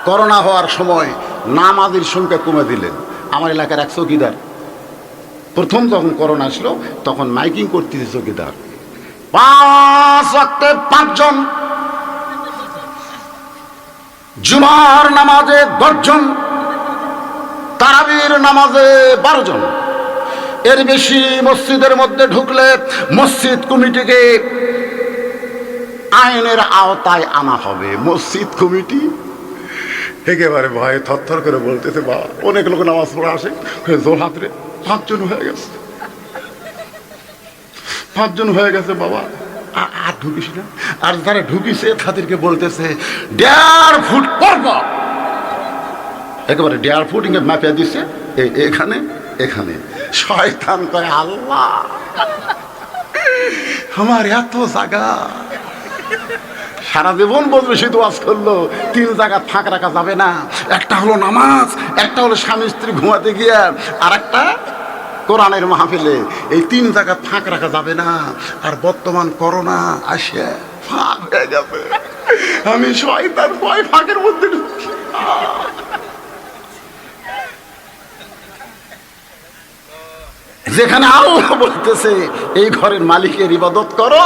করোনা হওয়ার সময় নামাজের সংখ্যা কমে দিলেন। আমার এলাকার এক চৌকিদার প্রথম যখন করোনা আসলো তখন মাইকিং করতেছে চৌকিদার, 5 ওয়াক্তে 5 জন, জুমার নামাজে 10 জন, তারাবির নামাজে 12 জন। এর বেশি মসজিদের মধ্যে ঢুকলে মসজিদ কমিটিকে আইনের আওতায় আনা হবে। মসজিদ কমিটি একেবারে ভয়ে থরথর করে বলতেছে, বা অনেক লোক নামাজ পড়ে আসে, জোর হাতরে 5 জন হয়ে গেছে, 5 জন হয়ে গেছে বাবা, আর ঢুকিস না। আর যারা ঢুকিছে তাদেরকে বলতেছে 1.5 ফুট পর একেবারে 1.5 ফুট মাপিয়া দিচ্ছে, এখানে এখানে। শয়তান কয়, আল্লাহ আমার এত জায়গা, সারা জীবন বলবে শুধু ওয়াজ করলো, 3 জায়গা ফাঁক রাখা যাবে না। একটা হলো নামাজ, একটা হলো স্বামী স্ত্রী ঘুমাতে গিয়া, আর একটা কোরআনের মাহফিলে। এই 3 জায়গা ফাঁক রাখা যাবে না। আর বর্তমান করোনা আসে ফাঁক হয়ে গেছে। আমি শয়তান কয় ফাঁকের মধ্যে যেখানে আল্লাহ বলতেছে এই ঘরের মালিকের ইবাদত করো,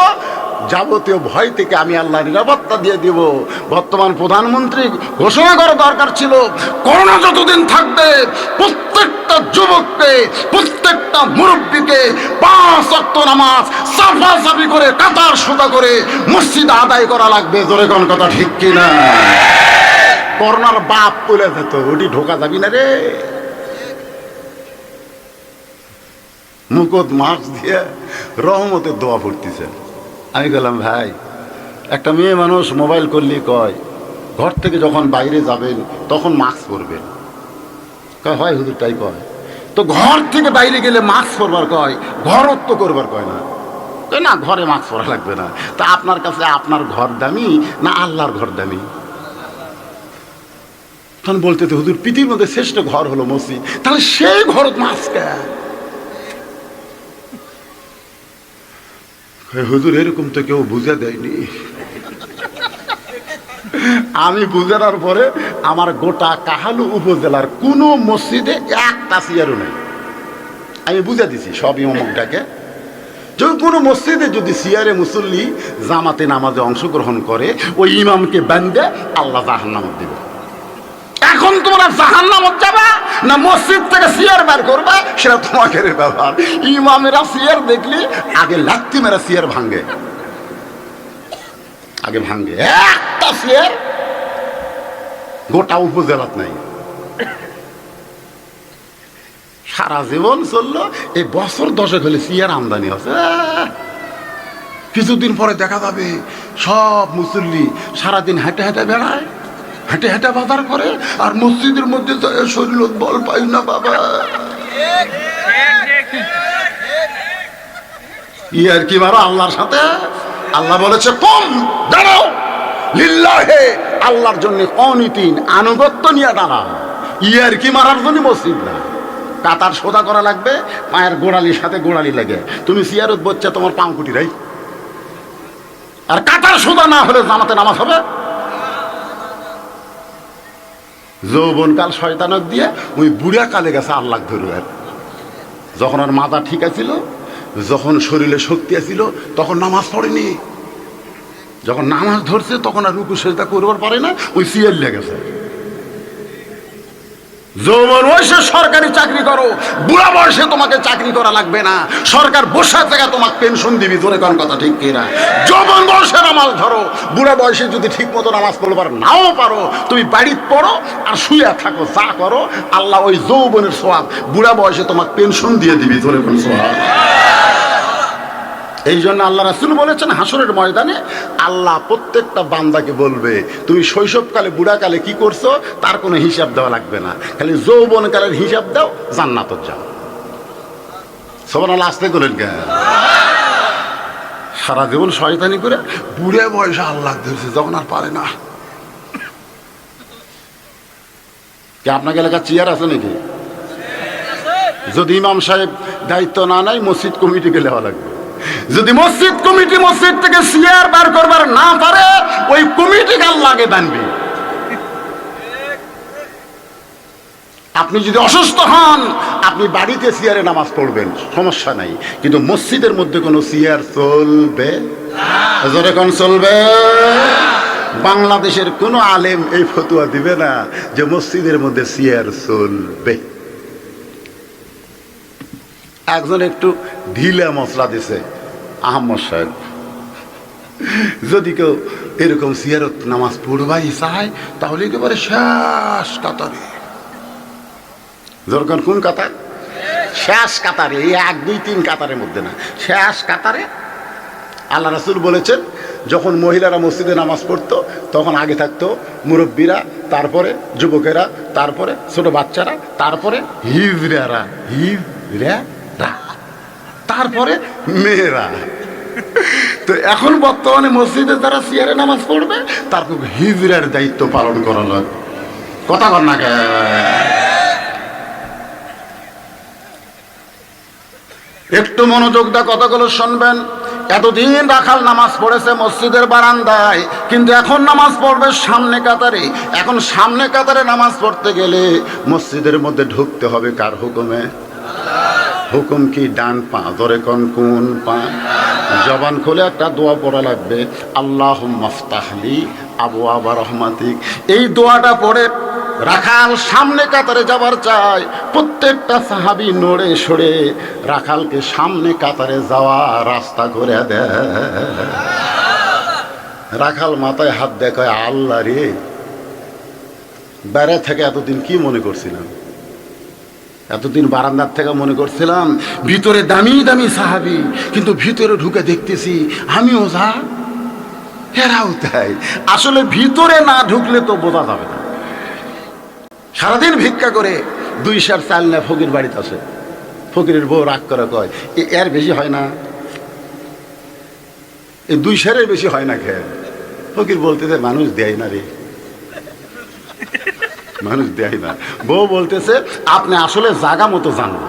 যাবতীয় ভয় থেকে আমি আল্লাহ নিরাপত্তা দিয়ে দিব। বর্তমান প্রধানমন্ত্রী ঘোষণা করা দরকার ছিল, করোনা যতদিন থাকবে প্রত্যেকটা যুবককে, প্রত্যেকটা মুরব্বীকে 5 ওয়াক্ত নামাজ সাফাসাফি করে কাতার সোজা করে মসজিদে আদায় করা লাগবে। জোরে কোন কথা ঠিক কিনা? করোনার বাপ বলে যেত, ওটি ঢোকা যাবি না রে। মুকদ মাস্ক দিয়ে রহমতের দোয়া পড়তেছে। আমি বললাম, ভাই একটা মেয়ে মানুষ মোবাইল করলে কয় ঘর থেকে যখন বাইরে যাবেন তখন মাস্ক পরবেন। কয় হয় হুজুর, তাই কয়। তো ঘর থেকে বাইরে গেলে মাস্ক পরবার কয়, ঘরত্ব করবার কয় না। কয় না, ঘরে মাস্ক পরা লাগবে না। তা আপনার কাছে আপনার ঘর দামি না আল্লাহর ঘর দামি? তখন বলতে তো হুজুর পৃথিবীর মধ্যে শ্রেষ্ঠ ঘর হলো মসজিদ। তাহলে সেই ঘর মাস্ক। হুজুর এরকম তো কেউ বুঝে দেয়নি। আমি বুঝানোর পরে আমার গোটা কাহালু উপজেলার কোনো মসজিদে একটা চেয়ারও নেই। আমি বুঝে দিছি সব ইমামটাকে, যদি কোনো মসজিদে যদি চেয়ারে মুসল্লি জামাতে নামাজে অংশগ্রহণ করে, ওই ইমামকে বান্ধে আল্লাহ জাহান্নামত দিবে। এখন তোমরা জাহান্নামত যাবা না মসজিদ থেকে চেয়ার বের করবা, সেটা তোমাদের ব্যাপার। ইমামেরা চেয়ার দেখলি আগে লাত্তি মেরা চেয়ার ভাঙ্গে, আগে ভাঙ্গে। একটা চেয়ার গোটা উপজেলাত নাই। সারা জীবন চললো, এই বছর 10 হলে চেয়ার আমদানি আছে। কিছুদিন পরে দেখা যাবে সব মুসল্লি সারাদিন হেঁটে হেঁটে বেড়ায়, হেঁটে হেঁটে বাজার করে, আর মসজিদের মধ্যে শরীর বল পাই না বাবা। ইয়ার কি মারো আল্লাহর সাথে? আল্লাহ বলেছে কম দাঁড়াও, লিল্লাহে, আল্লাহর জন্য অনীতিন আনুগত্য নিয়ে দাঁড়াও। ইয়ার কি মারার জন্য মসজিদ না। কাতার সোজা করা লাগবে, পায়ের গোড়ালির সাথে গোড়ালি লাগে। তুমি সিয়ারত বলছে তোমার পাঙ্কুটি রাই, আর কাতার সোজা না হলে জামাতে নামাজ হবে। যৌবনকাল শয়তানক দিয়ে ওই বুড়া কালে গেছে আল্লাহ ধরুয়ার। যখন আর মাথা ঠিক আছিল, যখন শরীরে শক্তি আছিল, তখন নামাজ পড়েনি। যখন নামাজ ধরছে তখন আর রুকু সেজদা করবার পারে না, ওই সিয়ার লেগেছে। যৌবন বয়সে সরকারি চাকরি করো, বুড়া বয়সে তোমাকে চাকরি করা লাগবে না। সরকার বসা থেকে তোমাকে পেনশন দিবি। জোরে কোন কথা ঠিক কিনা? যৌবন বয়সে নামাজ ধরো, বুড়া বয়সে যদি ঠিক মতো নামাজ পড়বার নাও পারো, তুমি বাড়িতে পড়ো আর শুয়ে থাকো, চা করো, আল্লাহ ওই যৌবনের সওয়াব বুড়া বয়সে তোমাকে পেনশন দিয়ে দিবি। জোরে কোন সুবহান। এই জন্য আল্লাহ রাসূল বলেছেন, হাসরের ময়দানে আল্লাহ প্রত্যেকটা বান্দাকে বলবে, তুমি শৈশবকালে বুড়াকালে কি করছো তার কোনো হিসাব দেওয়া লাগবে না, খালি যৌবনকালের হিসাব দাও, জান্নাতে যাও। সুবহানাল্লাহ, আসতে করেন কেন? সারা জীবন শয়তানি করে বুড়ে বয়সে আল্লাহ ধরছে, যখন আর পারে না। কি আপনাকে এলাকার চেয়ার আছে নাকি? যদি ইমাম সাহেব দায়িত্ব না নেয়, মসজিদ কমিটিকে নেওয়া লাগবে। যদি মসজিদ কমিটি মসজিদ থেকে চেয়ার বার করবার না পারে, ওই কমিটিকে আল্লাহকে বানবে। আপনি যদি অসুস্থ হন, আপনি বাড়িতে চেয়ারে নামাজ পড়বেন, সমস্যা নাই, কিন্তু মসজিদের মধ্যে কোনো চেয়ার চলবে না। জোরে কোন চলবে? বাংলাদেশের কোনো আলেম এই ফতোয়া দিবে না যে মসজিদের মধ্যে চেয়ার চলবে। একজন একটু ঢিলা মশলা দিছে, আহমদ সাহেব। যদি কেউ এরকম সিয়ারত নামাজ পড়বাই চায় তাহলে একেবারে শেষ কাতারে। দরকার কোন কাতার? শেষ কাতারে, এই 1 2 3 কাতারের মধ্যে না, শেষ কাতারে। আল্লাহ রাসূল বলেছেন যখন মহিলারা মসজিদে নামাজ পড়তো তখন আগে থাকতো মুরব্বীরা, তারপরে যুবকেরা, তারপরে ছোট বাচ্চারা, তারপরে হিজড়ারা, তারপরে মেয়েরা। তো এখন বর্তমানে মসজিদে যারা চেয়ারে নামাজ পড়বে তারপর হিজড়ার দায়িত্ব পালন করা লাগবে। কথা কর না, একটু মনোযোগ দা কথাগুলো শুনবেন। এতদিন রাখাল নামাজ পড়েছে মসজিদের বারান্দায়, কিন্তু এখন নামাজ পড়বে সামনে কাতারে। এখন সামনে কাতারে নামাজ পড়তে গেলে মসজিদের মধ্যে ঢুকতে হবে কার হুকুমে? হুকুম কি? ডান পা। ধরে কোন পা? জবান খুলে একটা দোয়া পড়া লাগবে, আল্লাহুম্মা ফতাহলি আবওয়াবা রহমাতিক। এই দোয়াটা পড়ে রাখাল সামনে কাতারে যাবার চায়। প্রত্যেকটা সাহাবী নড়ে সরে রাখালকে সামনে কাতারে যাওয়া রাস্তা করে দেয়। রাখাল মাথায় হাত দেখায়, আল্লাহ রে, বাইরে থেকে এতদিন কি মনে করছিলাম? এতদিন বারান্দার থেকে মনে করছিলাম ভিতরে দামি দামি সাহাবী, কিন্তু ভিতরে ঢুকে দেখতেছি আমিও যা, এরাও তাই। আসলে ভিতরে না ঢুকলে তো বোঝা যাবে না। সারাদিন ভিক্ষা করে 2 সের চাল না ফকির বাড়িতে আসে, ফকিরের বউ রাগ করে কয় এর বেশি হয় না, এই 2 সেরের বেশি হয় না খেয়ে। ফকির বলতেছে মানুষ দেয় না রে, মানুষ দেয় না। বউ বলতেছে আপনি আসলে জায়গা মতো যান না,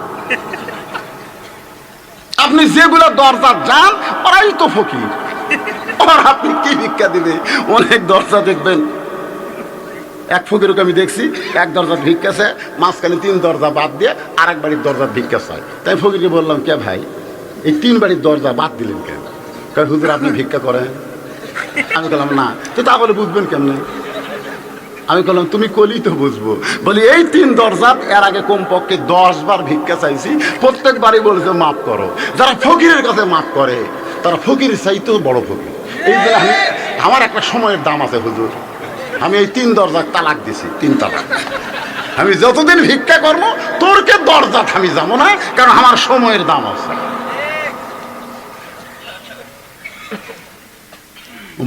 আপনি যেগুলো দরজা যান ওরাই তো ফকির, আর আপনি কি ভিক্ষা দিবে? অনেক দরজা দেখবেন। এক ফকিরকে আমি দেখছি এক দরজার ভিক্ষাছে, মাঝখানে 3 দরজা বাদ দিয়ে আরেক বাড়ির দরজার ভিক্ষা চায়। তাই ফকিরকে বললাম, কে ভাই এই 3 বাড়ির দরজা বাদ দিলেন কেন? কয় হুজুর আপনি ভিক্ষা করেন। আমি বললাম না, তো তা বলে বুঝবেন কেমনে? আমি বললাম তুমি কলি তো বুঝবো। বলি এই 3 দরজা এর আগে কমপক্ষে 10 বার ভিক্ষা চাইছি, প্রত্যেকবারই বলেছে মাফ করো। যারা ফকিরের কাছে মাফ করে তারা ফকিরের চাইতেও বড় ফকির। এই যে আমার একটা সময়ের দাম আছে হুজুর, আমি এই 3 দরজার তালাক দিছি, 3 তালাক। আমি যতদিন ভিক্ষা করবো তোরকে দরজা আমি যাবো না, কারণ আমার সময়ের দাম আছে।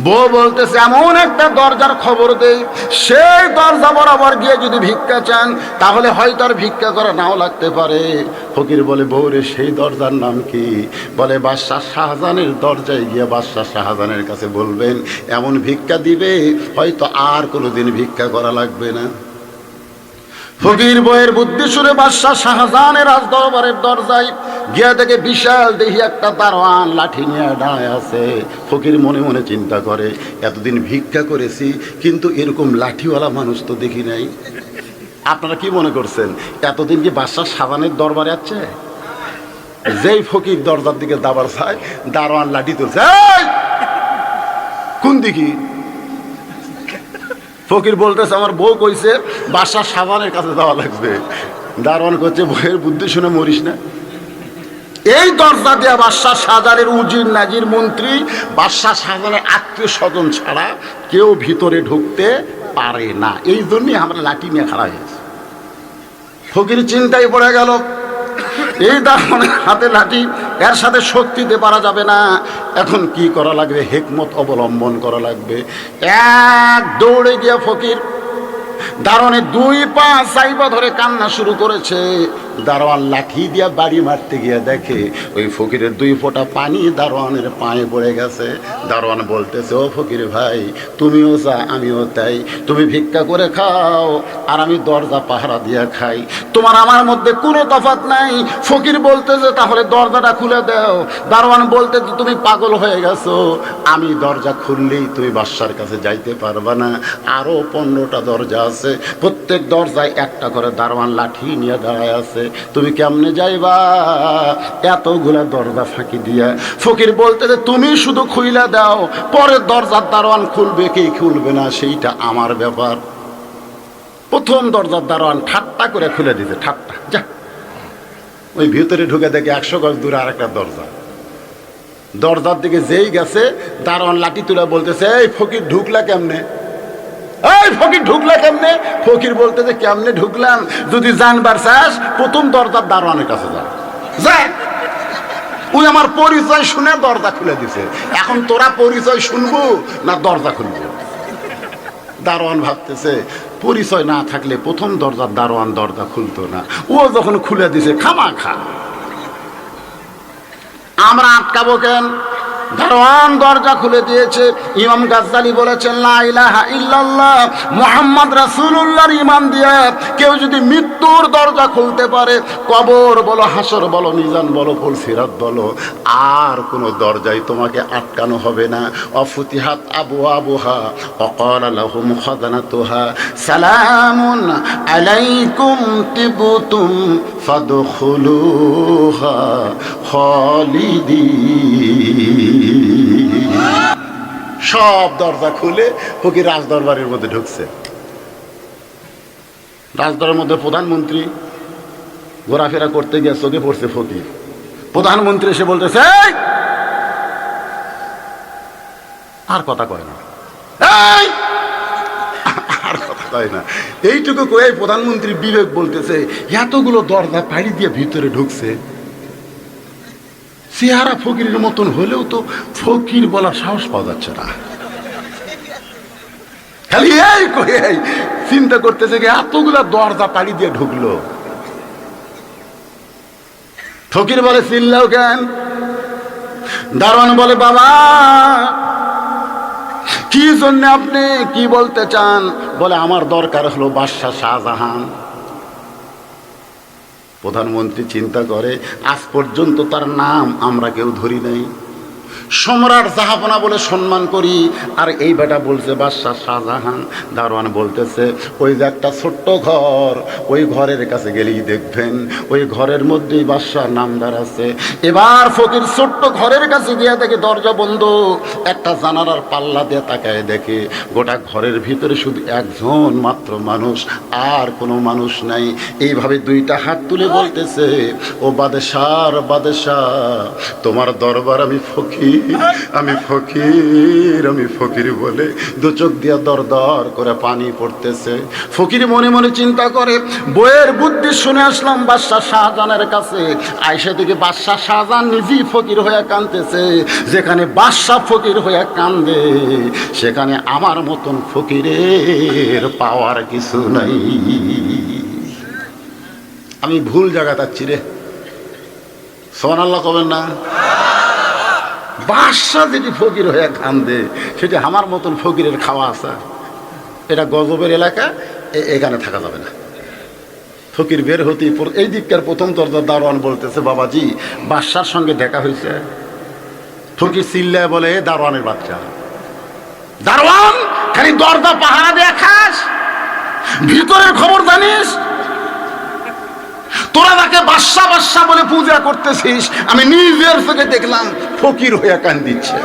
বউ বলতেছে এমন একটা দরজার খবর দেই, সেই দরজা বরাবর গিয়ে যদি ভিক্ষা চান তাহলে হয়তো আর ভিক্ষা করা নাও লাগতে পারে। ফকির বলে বউরে সেই দরজার নাম কি? বলে বাদশাহ শাহজাহানের দরজায় গিয়ে বাদশাহ শাহজাহানের কাছে বলবেন এমন ভিক্ষা দিবে হয়তো আর কোনোদিন ভিক্ষা করা লাগবে না। ফকির বইয়ের বুদ্ধি শুনে বাদশাহ শাহজাহানের রাজ দরবারের দরজায় গিয়া দেখে বিশাল দেহি একটা দারোয়ান লাঠি নিয়ে দাঁড়ায় আছে। ফকির মনে মনে চিন্তা করে এতদিন ভিক্ষা করেছি কিন্তু এরকম লাঠিওয়ালা মানুষ তো দেখি নাই। আপনারা কি মনে করছেন এতদিন কি বাদশাহ শাহজাহানের দরবারে আছে? যেই ফকির দরজার দিকে দাবার চায় দারোয়ান লাঠি তুলছে, কোন দিকে? ফকির বলতেছে আমার বউ কইছে বাদশাহ শাহজাহানের কাছে যাওয়া লাগবে। দারোয়ান করছে বউয়ের বুদ্ধি শুনে মরিস না। এই দরজা দেয়া বাদশাহ শাহজাহানের উজির নাজির মন্ত্রী বাদশাহ শাহজাহানের আত্মীয় স্বজন ছাড়া কেউ ভিতরে ঢুকতে পারে না। এই জন্যই আমরা লাঠি নিয়ে খাড়া হয়েছি। ফকির চিন্তায় পড়ে গেল, এই দারোয়ানের হাতে লাঠি, এর সাথে শক্তি দিতে পারা যাবে না। এখন কি করা লাগবে? হিকমত অবলম্বন করা লাগবে। এক দৌড়ে গিয়া ফকির দারোয়ানের 2 পা চাইবা ধরে কান্না শুরু করেছে। দারোয়ান লাঠি দিয়া বাড়ি মারতে গিয়ে দেখে ওই ফকিরের 2 ফোঁটা পানি দারোয়ানের পায়ে পড়ে গেছে। দারোয়ান বলতেছে ও ফকির ভাই তুমিও যা আমিও তাই, তুমি ভিক্ষা করে খাও আর আমি দরজা পাহারা দিয়া খাই, তোমার আমার মধ্যে কোনো তফাৎ নাই। ফকির বলতেছে তাহলে দরজাটা খুলে দাও। দারোয়ান বলতেছে তুমি পাগল হয়ে গেছো, আমি দরজা খুললেই তুমি বাদশার কাছে যাইতে পারবা না। আরো 15টা দরজা আছে, প্রত্যেক দরজায় একটা করে দারোয়ান লাঠি নিয়ে দাঁড়ায় আছে, তুমি কেমনে যাইবা এতগুলা দরজা ফাঁকি দিয়া? ফকির বলতেছে তুমি শুধু খুইলা দাও, পরের দরজার দারোয়ান খুলবে কি খুলবে না সেইটা আমার ব্যাপার। প্রথম দরজার দারোয়ান ঠাট্টা করে খুলে দিতে, ঠাট্টা যা। ওই ভিতরে ঢুকে দেখে 100 গজ দূরে আরেকটা দরজা। দরজার দিকে যেই গেছে দারোয়ান লাঠি তুলে বলতেছে, এই ফকির ঢুকলা কেমনে, এই ফকির ঢুকলা কেমনে? ফকির বলতেছে, কেমনে ঢুকলাম? যদি জানবার চাস প্রথম দরজার দারোয়ানের কাছে যা। ওই আমার পরিচয় শুনে দরজা খুলে দিছে, এখন তোরা পরিচয় শুনবো না দরজা খুলবো? দারোয়ান ভাবতেছে পরিচয় না থাকলে প্রথম দরজার দারোয়ান দরজা খুলতো না, ও যখন খুলে দিছে খামাখা আমরা আটকাবো কেন? দারোয়ান দরজা খুলে দিয়েছে। ইমাম গাজ্জালি বলেছেন, লা ইলাহা ইল্লাল্লাহ মুহাম্মদ রাসূলুল্লাহর ঈমান দিয়ে কেউ যদি মৃত্যুর দরজা খুলতে পারে, কবর বলো, হাসর বলো, মিজান বলো, ফুলসিরাত বলো, আর কোনো দরজাই তোমাকে আটকানো হবে না। অফুতিহাত আবওয়াবুহা ওয়াকালা লাহুম খাযানাতুহা সালামুন আলাইকুম তিবতুম ফাদখুলুহা খালিদিন। সব দরজা খুলে ফকির রাজদরবারের মধ্যে ঢুকছে। রাজদরবারের মধ্যে প্রধানমন্ত্রী ঘোরাফেরা করতে গিয়ে চোখে পড়ছে ফকির। প্রধানমন্ত্রী এসে বলতেছে, আর কথা কয় না, আর কথা কয় না। এইটুকু কয়ে প্রধানমন্ত্রী বিবেক বলতেছে, এতগুলো দরজা পাড়ি দিয়ে ভিতরে ঢুকছে, চেহারা ফকিরের মতন হলেও তো ফকির বলার সাহস পাওয়া যাচ্ছে না। খালি এই কয়ে চিন্তা করতেছে, এতগুলা দরজা পাড়ি দিয়ে ঢুকলো। ফকির বলে, চিল্লাও কেন? দারোয়ান বলে, বাবা কি জন্য আপনি কি বলতে চান? বলে, আমার দরকার হলো বাদশাহ শাহজাহান। প্রধানমন্ত্রী চিন্তা করে, আজ পর্যন্ত তার নাম আমরা কেউ ধরি নাই, সম্রাট জাহাপনা বলে সম্মান করি, আর এই বেটা বলছে বাদশাহ শাহজাহান। দারোয়ান বলতেছে, ওই যে একটা ছোট্ট ঘর, ওই ঘরের কাছে গেলেই দেখবেন ওই ঘরের মধ্যেই বাদশাহ নামদার আছে। এবার ফকির ছোট্ট ঘরের কাছে গিয়ে দেখে দরজা বন্ধ, একটা জানালার পাল্লা দিয়ে তাকায় দেখে গোটা ঘরের ভিতরে শুধু একজন মাত্র মানুষ, আর কোনো মানুষ নাই। এইভাবে দুইটা হাত তুলে বলতেছে, ও বাদশাহ, বাদশাহ, তোমার দরবার আমি ফকির, আমি ফকির, আমি ফকির বলে দু চোখ দিয়া দর দর করে পানি পড়তেছে। ফকির মনে মনে চিন্তা করে, বইয়ের বুদ্ধি শুনে আসলাম বাদশাহ শাহজাহানের কাছে, আইসা থেকে বাদশাহ শাহজাহান নিজেই ফকির হয়ে কাঁদতেছে। যেখানে বাদশাহ ফকির হয়ে কান্দে, সেখানে আমার মতন ফকিরের পাওয়ার কিছু নাই। আমি ভুল জায়গা যাচ্ছি রে, সুবহানাল্লাহ কবেন না? বাদশাহ যেটি ফকির হয়ে কান্দে, সেটি আমার মতন ফকিরের খাওয়া আছে। এটা গজবের এলাকা, এখানে থাকা যাবে না। ফকির বের হতেই এই দিককার প্রথম দরজার দারোয়ান বলতেছে, বাবাজি বাদশার সঙ্গে দেখা হয়েছে। ফকির চিল্লায় বলে, দারোয়ানের বাচ্চা, দারোয়ান খালি দরজা পাহারা দিয়ে খাস, ভিতরের খবর জানিস? তোরা তাকে বাদশা বাদশা বলে পূজা করতেছিস, আমি নিজের চোখে দেখলাম ফকির হইয়া কান্দিচ্ছে।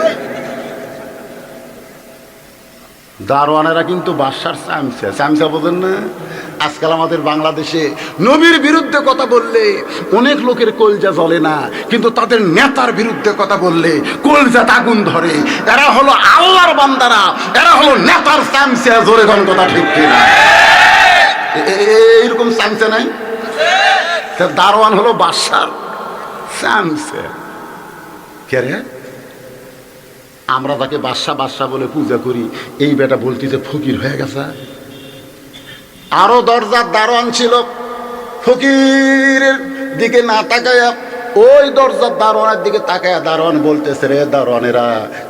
দারোয়ানেরা কিন্তু বাদশার চামচা, চামচা বোঝেন না? আজকাল আমাদের বাংলাদেশে নবীর বিরুদ্ধে কথা বললে অনেক লোকের কলজা জ্বলে না, কিন্তু তাদের নেতার বিরুদ্ধে কথা বললে কলজা আগুন ধরে। এরা হলো আল্লাহর বান্দারা, এরা হলো নেতার চামচা। জোরে কোন কথা ঠিক কিনা? এইরকম চামচা নাই? দারোয়ান হলো বাদশার চামচা। কে রে? আমরা তাকে বাদশা বাদশা বলে পূজা করি, এই বেটা বলতেছে ফকির হয়ে গেছে। আরো দরজার দারোয়ান ছিল, ফকিরের দিকে না তাকায়া ওই দরজার দারোয়ানের দিকে তাকায়া দারোয়ান বলতেছে, রে দারোয়ানেরা,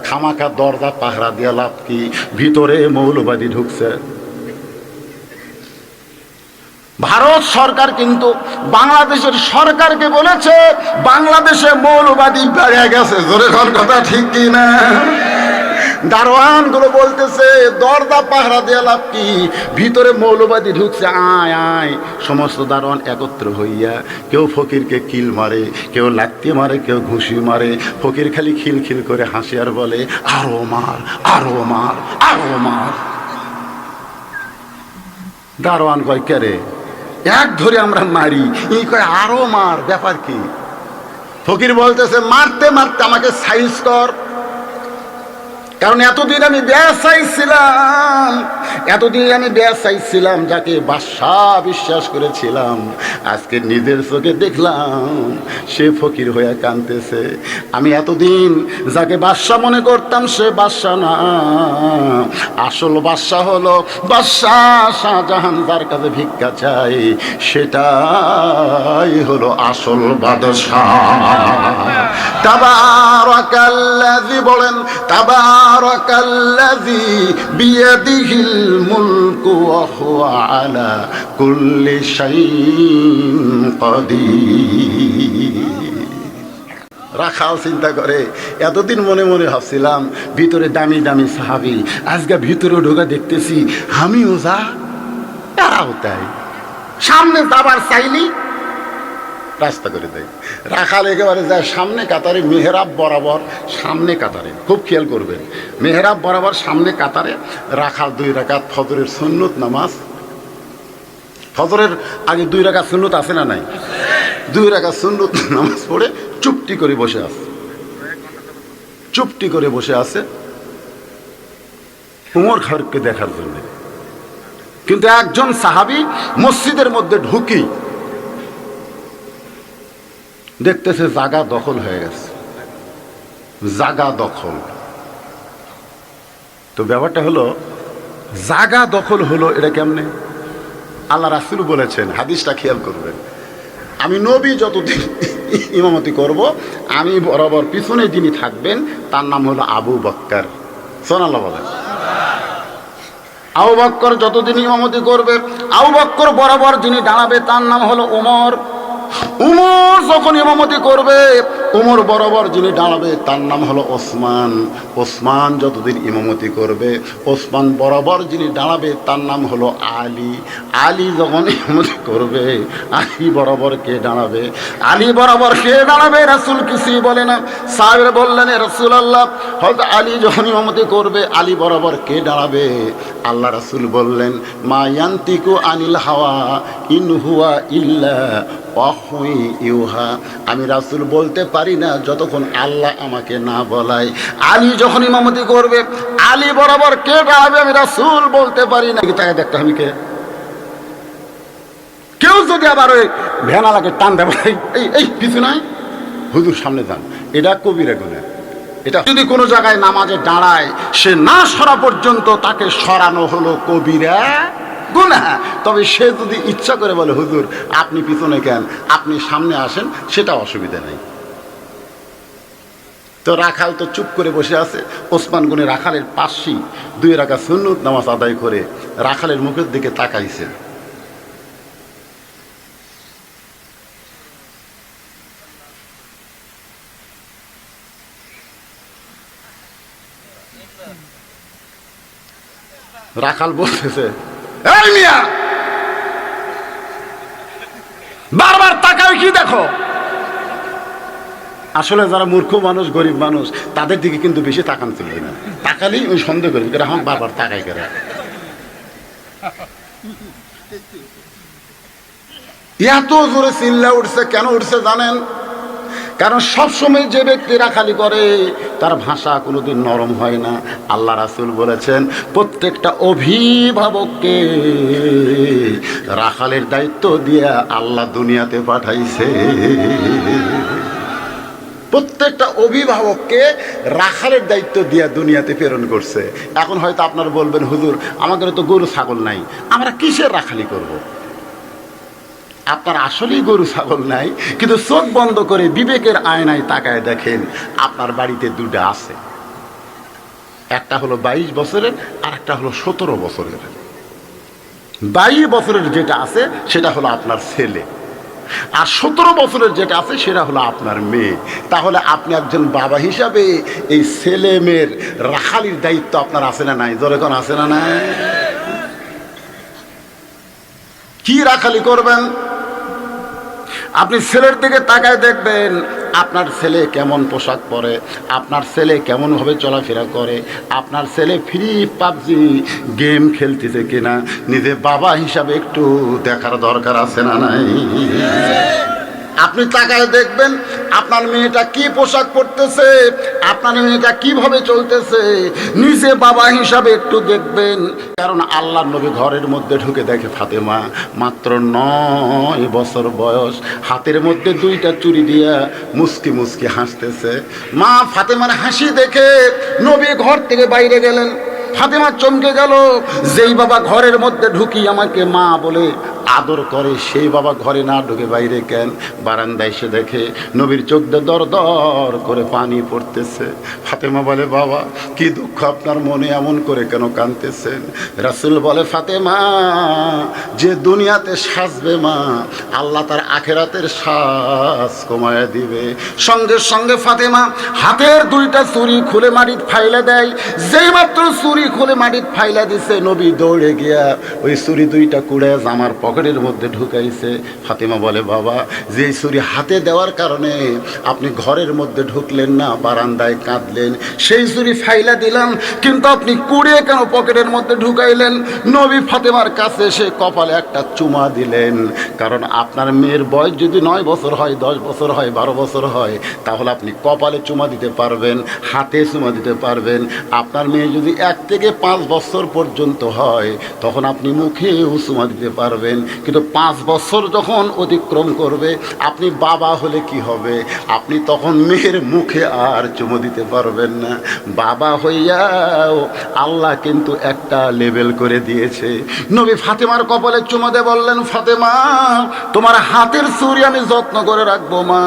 খামাখা দরজা পাহারা দিয়া লাভ কি? ভিতরে মৌলবাদী ঢুকছে। ভারত সরকার কিন্তু বাংলাদেশের সরকারকে বলেছে বাংলাদেশে মৌলবাদী বেড়ে গেছে। জোরে কথা ঠিক কিনা? দারোয়ান গুলো বলতেছে দরজা পাহারা দেয়া লাভ কি? ভিতরে মৌলবাদী ঢুকছে, আয় আয়। সমস্ত দারোয়ান একত্র হইয়া কেউ ফকিরকে কিল মারে, কেউ লাত্তি মারে, কেউ ঘুষি মারে। ফকির খালি খিলখিল করে হাসি আর বলে, আরো মার, আরো মার, আরো মার। দারোয়ান কয়, কে রে? এক ধরে আমরা মারি, এই কয় আরো মার, ব্যাপার কি? ফকির বলতেছে, মারতে মারতে আমাকে সাইজ কর, কারণ এতদিন আমি ব্যাস চাইছিলাম, যাকে বাদশাহ বিশ্বাস করেছিলাম, আজকে নিজের চোখে দেখলাম সে ফকির হয়ে কাঁদতেছে। আমি এতদিন যাকে বাদশাহ মনে করতাম সে বাদশাহ না, আসল বাদশাহ হলো বাদশাহ শাহজাহান, যার কাছে ভিক্ষা চাই সেটাই হলো আসল বাদশাহ। তাবারাকাল্লাযী, বলেন তাবারাকাল্লাযী বিয়াদিহিল মুলকু ওয়া হুয়া আলা কুল্লি শাইইন কাদির। রাখাল চিন্তা করে, এতদিন মনে মনে ভাবছিলাম ভিতরে দামি দামি সাহাবী, আজকে ভিতরে ঢোকা দেখতেছি আমিও যা তারাও তাই, সামনে যাবার চাইনি রাস্তা করে দেয়। রাখাল একেবারে যায় সামনে কাতারে, মেহরাব বরাবর সামনে কাতারে, খুব খেয়াল করবেন, মেহরাব বরাবর সামনে কাতারে রাখাল 2 রাকাত ফজরের সুন্নত নামাজ, ফজরের আগে 2 রাকাত সুন্নত আছে না নাই, 2 রাকাত সুন্নত নামাজ পড়ে চুপটি করে বসে আছে, উমর ফারুককে দেখার জন্য। কিন্তু একজন সাহাবী মসজিদের মধ্যে ঢুকি দেখতেছে জায়গা দখল হয়ে গেছে, জায়গা দখল। তো ব্যাপারটা হলো, জায়গা দখল হলো এটা কেমনে? আল্লাহ রাসূল বলেছেন, হাদিসটা খেয়াল করবেন, আমি নবী যতদিন ইমামতি করব, আমি বরাবর পিছনে যিনি থাকবেন তার নাম হলো আবু বকর। সুবহানাল্লাহ বলেন। আবু বকর যতদিন ইমামতি করবে, আবু বকর বরাবর যিনি দাঁড়াবে তার নাম হলো ওমর। উমর যখন ইমামতি করবে, উমর বরাবর যিনি দাঁড়াবে তার নাম হলো ওসমান। ওসমান যতদিন ইমামতি করবে, ওসমান বরাবর যিনি দাঁড়াবে তার নাম হলো আলী। আলী যখন ইমামতি করবে, আলী বরাবর কে দাঁড়াবে? আলী বরাবর কে দাঁড়াবে? রাসূল কিছুই বলে না। সাহাবীরা বললেন, রাসূলুল্লাহ, হযরত আলী যখন ইমামতি করবে, আলী বরাবর কে দাঁড়াবে? আল্লাহ রাসূল বললেন, মা ইয়ান্তিকু আনিল হাওয়া ইন হুয়া ইল্লা ওয়াহয়ুন ইউহা। আমি রাসূল বলতে পারি না যতক্ষণ আল্লাহ আমাকে না বলায়। আলী যখন ইমামতি করবে, আলী বরাবর কে দাঁড়াবে? আমি রাসূল বলতে পারি না। তাকে দেখতে আমি কে? কেউ যদি আবার ওই ভ্যানালাকে টান দেবে, এই কিছু নাই, হুজুর সামনে যান, এটা কবিরা গুনাহ। এটা যদি কোনো জায়গায় নামাজে দাঁড়ায়, সে না সরা পর্যন্ত তাকে সরানো হলো কবিরা গুনাহ। তবে সে যদি ইচ্ছা করে বলে, হুজুর আপনি পিছনে কেন, আপনি সামনে আসেন, সেটা অসুবিধা নেই। তো রাখাল তো চুপ করে বসে আছে। ওসমান গনি রাখালের পাশেই 2 রাকাত সুন্নত নামাজ আদায় করে রাখালের মুখের দিকে তাকাইছে। রাখাল বলতেছে, এই মিয়া, বারবার তাকাও কি দেখো? আসলে যারা মূর্খ মানুষ, গরিব মানুষ, তাদের দিকে কিন্তু বেশি তাকান চলবে না। তাকালেই ওই সন্দেহ করি, আমার বারবার তাকাই করে। এত জোরে চিল্লা উঠছে, কেন উঠছে জানেন? কারণ সবসময় যে ব্যক্তি রাখালি করে তার ভাষা কোনোদিন নরম হয় না। আল্লাহ রাসূল বলেছেন, প্রত্যেকটা অভিভাবককে রাখালের দায়িত্ব দিয়ে আল্লাহ দুনিয়াতে পাঠাইছে। প্রত্যেকটা অভিভাবককে রাখালের দায়িত্ব দিয়ে দুনিয়াতে প্রেরণ করছে। এখন হয়তো আপনারা বলবেন, হুজুর আমাদের তো গরু ছাগল নাই, আমরা কিসের রাখালি করব? আপনার আসলেই গরু ছাগল নাই, কিন্তু চোখ বন্ধ করে বিবেকের আয়নায় তাকায় দেখেন, আপনার বাড়িতে 2টা আছে। একটা হলো 22 বছরের, আর একটা হলো 17 বছরের। 22 বছরের যেটা আছে সেটা হলো আপনার ছেলে, আর 17 বছরের যেটা আছে সেটা হলো আপনার মেয়ে। তাহলে আপনি একজন বাবা হিসাবে এই ছেলে মেয়ের রাখালির দায়িত্ব আপনার আছে না নাই? জোরে কোন আছে না নাই? কি রাখালি করবেন? আপনি ছেলের দিকে তাকায় দেখবেন, আপনার ছেলে কেমন পোশাক পরে, আপনার ছেলে কেমনভাবে চলাফেরা করে, আপনার ছেলে ফ্রি পাবজি গেম খেলতেছে কিনা, নিজে বাবা হিসাবে একটু দেখার দরকার আছে না নাই? আপনি তাকায় দেখবেন আপনার মেয়েটা কি পোশাক পরতেছে, আপনার মেয়েটা কিভাবে চলতেছে, নিজে বাবা হিসাবে একটু দেখবেন। কারণ আল্লাহর নবী ঘরের মধ্যে ঢুকে দেখে ফাতেমা মাত্র 9 বছর বয়স, হাতের মধ্যে 2টা চুড়ি দিয়া মুস্কি মুস্কি হাসতেছে। মা ফাতেমার হাসি দেখে নবী ঘর থেকে বাইরে গেলেন। ফাতেমা চমকে গেল, যেই বাবা ঘরের মধ্যে ঢুকি আমাকে মা বলে আদর করে, সেই বাবা ঘরে না ঢুকে বাইরে কেন? বারান্দায় এসে দেখে নবীর চোখ দিয়ে দর দর করে পানি পড়তেছে। ফাতেমা বলে, বাবা কি দুঃখ আপনার মনে, এমন করে কেন কাঁদতেছেন? রাসূল বলে, ফাতেমা যে দুনিয়াতে সাজবে মা, আল্লাহ তার আখেরাতের সাজ কমায়া দিবে। সঙ্গে সঙ্গে ফাতেমা হাতের 2টা চুড়ি খুলে মাটিত ফাইলা দেয়। যেই মাত্র চুড়ি খুলে মাটিত ফাইলা দিছে, নবী দৌড়ে গিয়া ওই চুড়ি 2টা কুড়ে জামার পকেটের মধ্যে ঢুকাইছে। ফাতেমা বলে, বাবা যে ছুরি হাতে দেওয়ার কারণে আপনি ঘরের মধ্যে ঢুকলেন না, বারান্দায় কাঁদলেন, সেই ছুরি ফাইলা দিলাম, কিন্তু আপনি কুড়িয়ে কেন পকেটের মধ্যে ঢুকাইলেন? নবী ফাতেমার কাছে এসে কপালে একটা চুমা দিলেন। কারণ আপনার মেয়ের বয়স যদি 9 বছর হয়, 10 বছর হয়, 12 বছর হয়, তাহলে আপনি কপালে চুমা দিতে পারবেন, হাতে চুমা দিতে পারবেন। আপনার মেয়ে যদি 1 থেকে 5 বছর পর্যন্ত হয়, তখন আপনি মুখেও চুমা দিতে পারবেন। কিন্তু 5 বছর যখন অতিক্রম করবে, আপনি বাবা হলে কি হবে? আপনি তখন মেয়ের মুখে আর চুমো দিতে পারবেন না। বাবা হইয়াও আল্লাহ কিন্তু একটা লেভেল করে দিয়েছে। নবী ফাতেমার কপালে চুমো দিয়ে বললেন, ফাতেমা তোমার হাতের চুড়ি আমি যত্ন করে রাখবো মা,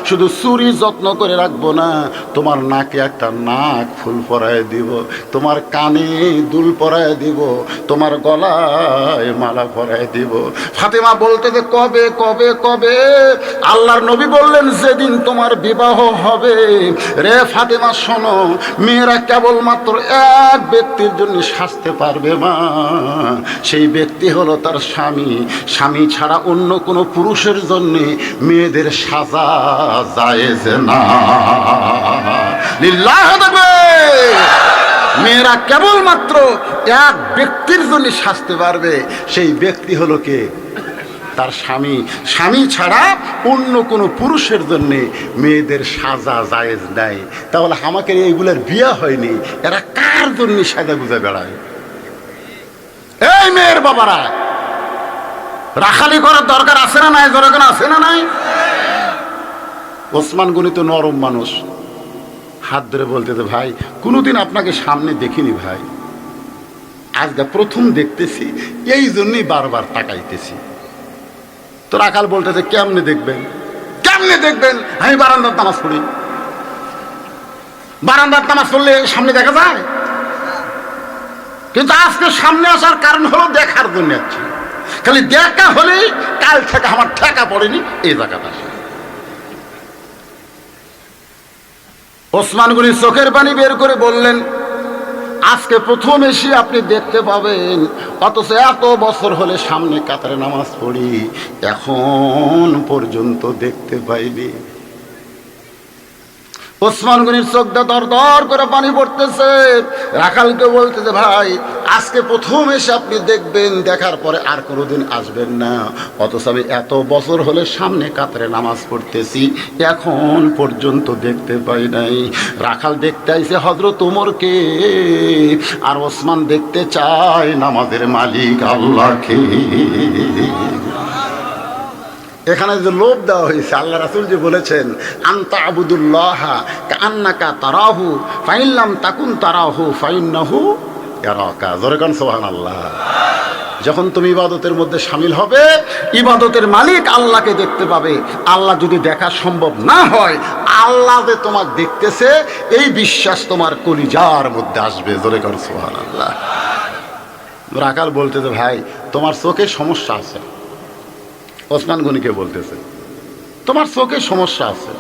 শুধু চুড়ি যত্ন করে রাখবো না, তোমার নাকে একটা নাক ফুল পরায় দিব, তোমার কানে দুল পরায় দিব, তোমার গলায় মালা পরায় দিব। ফাতেমা বলতে যে কবে কবে কবে? আল্লাহর নবী বললেন, যেদিন তোমার বিবাহ হবে। রে ফাতেমা শোনো, মেয়েরা কেবলমাত্র এক ব্যক্তির জন্য সাজতে পারবে মা, সেই ব্যক্তি হলো তার স্বামী। স্বামী ছাড়া অন্য কোনো পুরুষের জন্য মেয়েদের সাজা জায়েজ না। লিল্লাহ তাকবীর। মেয়েরা কেবলমাত্র এক ব্যক্তির জন্য সাজতে পারবে, সেই ব্যক্তি হলো কে? তার স্বামী। স্বামী ছাড়া অন্য কোনো পুরুষের জন্য মেয়েদের সাজা জায়েজ নাই। তাহলে আমাকে এইগুলোর বিয়ে হয়নি, এরা কার জন্য সাজা গুজা বেড়ায়? এই মেয়ের বাবারা, রাখালি করার দরকার আছে না নাই? দরকার আছে না নাই? ওসমান গনি তো নরম মানুষ, হাত ধরে বলতেছে, ভাই কোনোদিন আপনাকে সামনে দেখিনি ভাই, আজকে প্রথম দেখতেছি, এই জন্যই বারবার তাকাইতেছি। তো রাখাল বলতেছে, কেমনে দেখবেন? কেমনে দেখবেন? আমি বারান্দার নামাজ পড়ি। বারান্দার নামাজ পড়লে সামনে দেখা যায়? কিন্তু আজকে সামনে আসার কারণ হলো দেখার জন্য আছি। খালি দেখা হলেই কাল থেকে আমার ঠেকা পড়েনি এই জায়গাটা। ওসমান গনি চোখের পানি বের করে বললেন, আজকে প্রথম এসে আপনি দেখতে পাবেন, অথচ এত বছর হলে সামনে কাতারে নামাজ পড়ি, এখন পর্যন্ত দেখতে পাইনি। ওসমান গনির চোখ দিয়ে দর দর করে পানি পড়তেছে। রাখালকে বলতেছে, ভাই আজকে প্রথম এসে আপনি দেখবেন, দেখার পরে আর কোনোদিন আসবেন না, অথচ আমি এত বছর হলে সামনে কাতারে নামাজ পড়তেছি, এখন পর্যন্ত দেখতে পাই নাই। রাখাল দেখতে আইছে হযরত ওমরকে, আর ওসমান দেখতে চায় নামাজের মালিক আল্লাহকে। এখানে যে লোভ দেওয়া হয়েছে, আল্লাহ রাসূল যে বলেছেন, আনতা আবুদুল্লাহ কান্নাকা তারাহু ফাইল্লাম তাকুন তারাহু ফাইন্নাহু ইয়ারাকা। জোরে কোন সুবহানাল্লাহ। যখন তুমি ইবাদতের মধ্যে শামিল হবে, ইবাদতের মালিক আল্লাহকে দেখতে পাবে। আল্লাহ যদি দেখা সম্ভব না হয়, আল্লাহ যে তোমাকে দেখতেছে এই বিশ্বাস তোমার কলিজার মধ্যে আসবে। জোরে কোন সুবহানাল্লাহ। রাখাল বলতেছে, ভাই তোমার চোখে সমস্যা আছে। ওসমান গনিকে বলতেছে, তোমার চোখে সমস্যা আছে,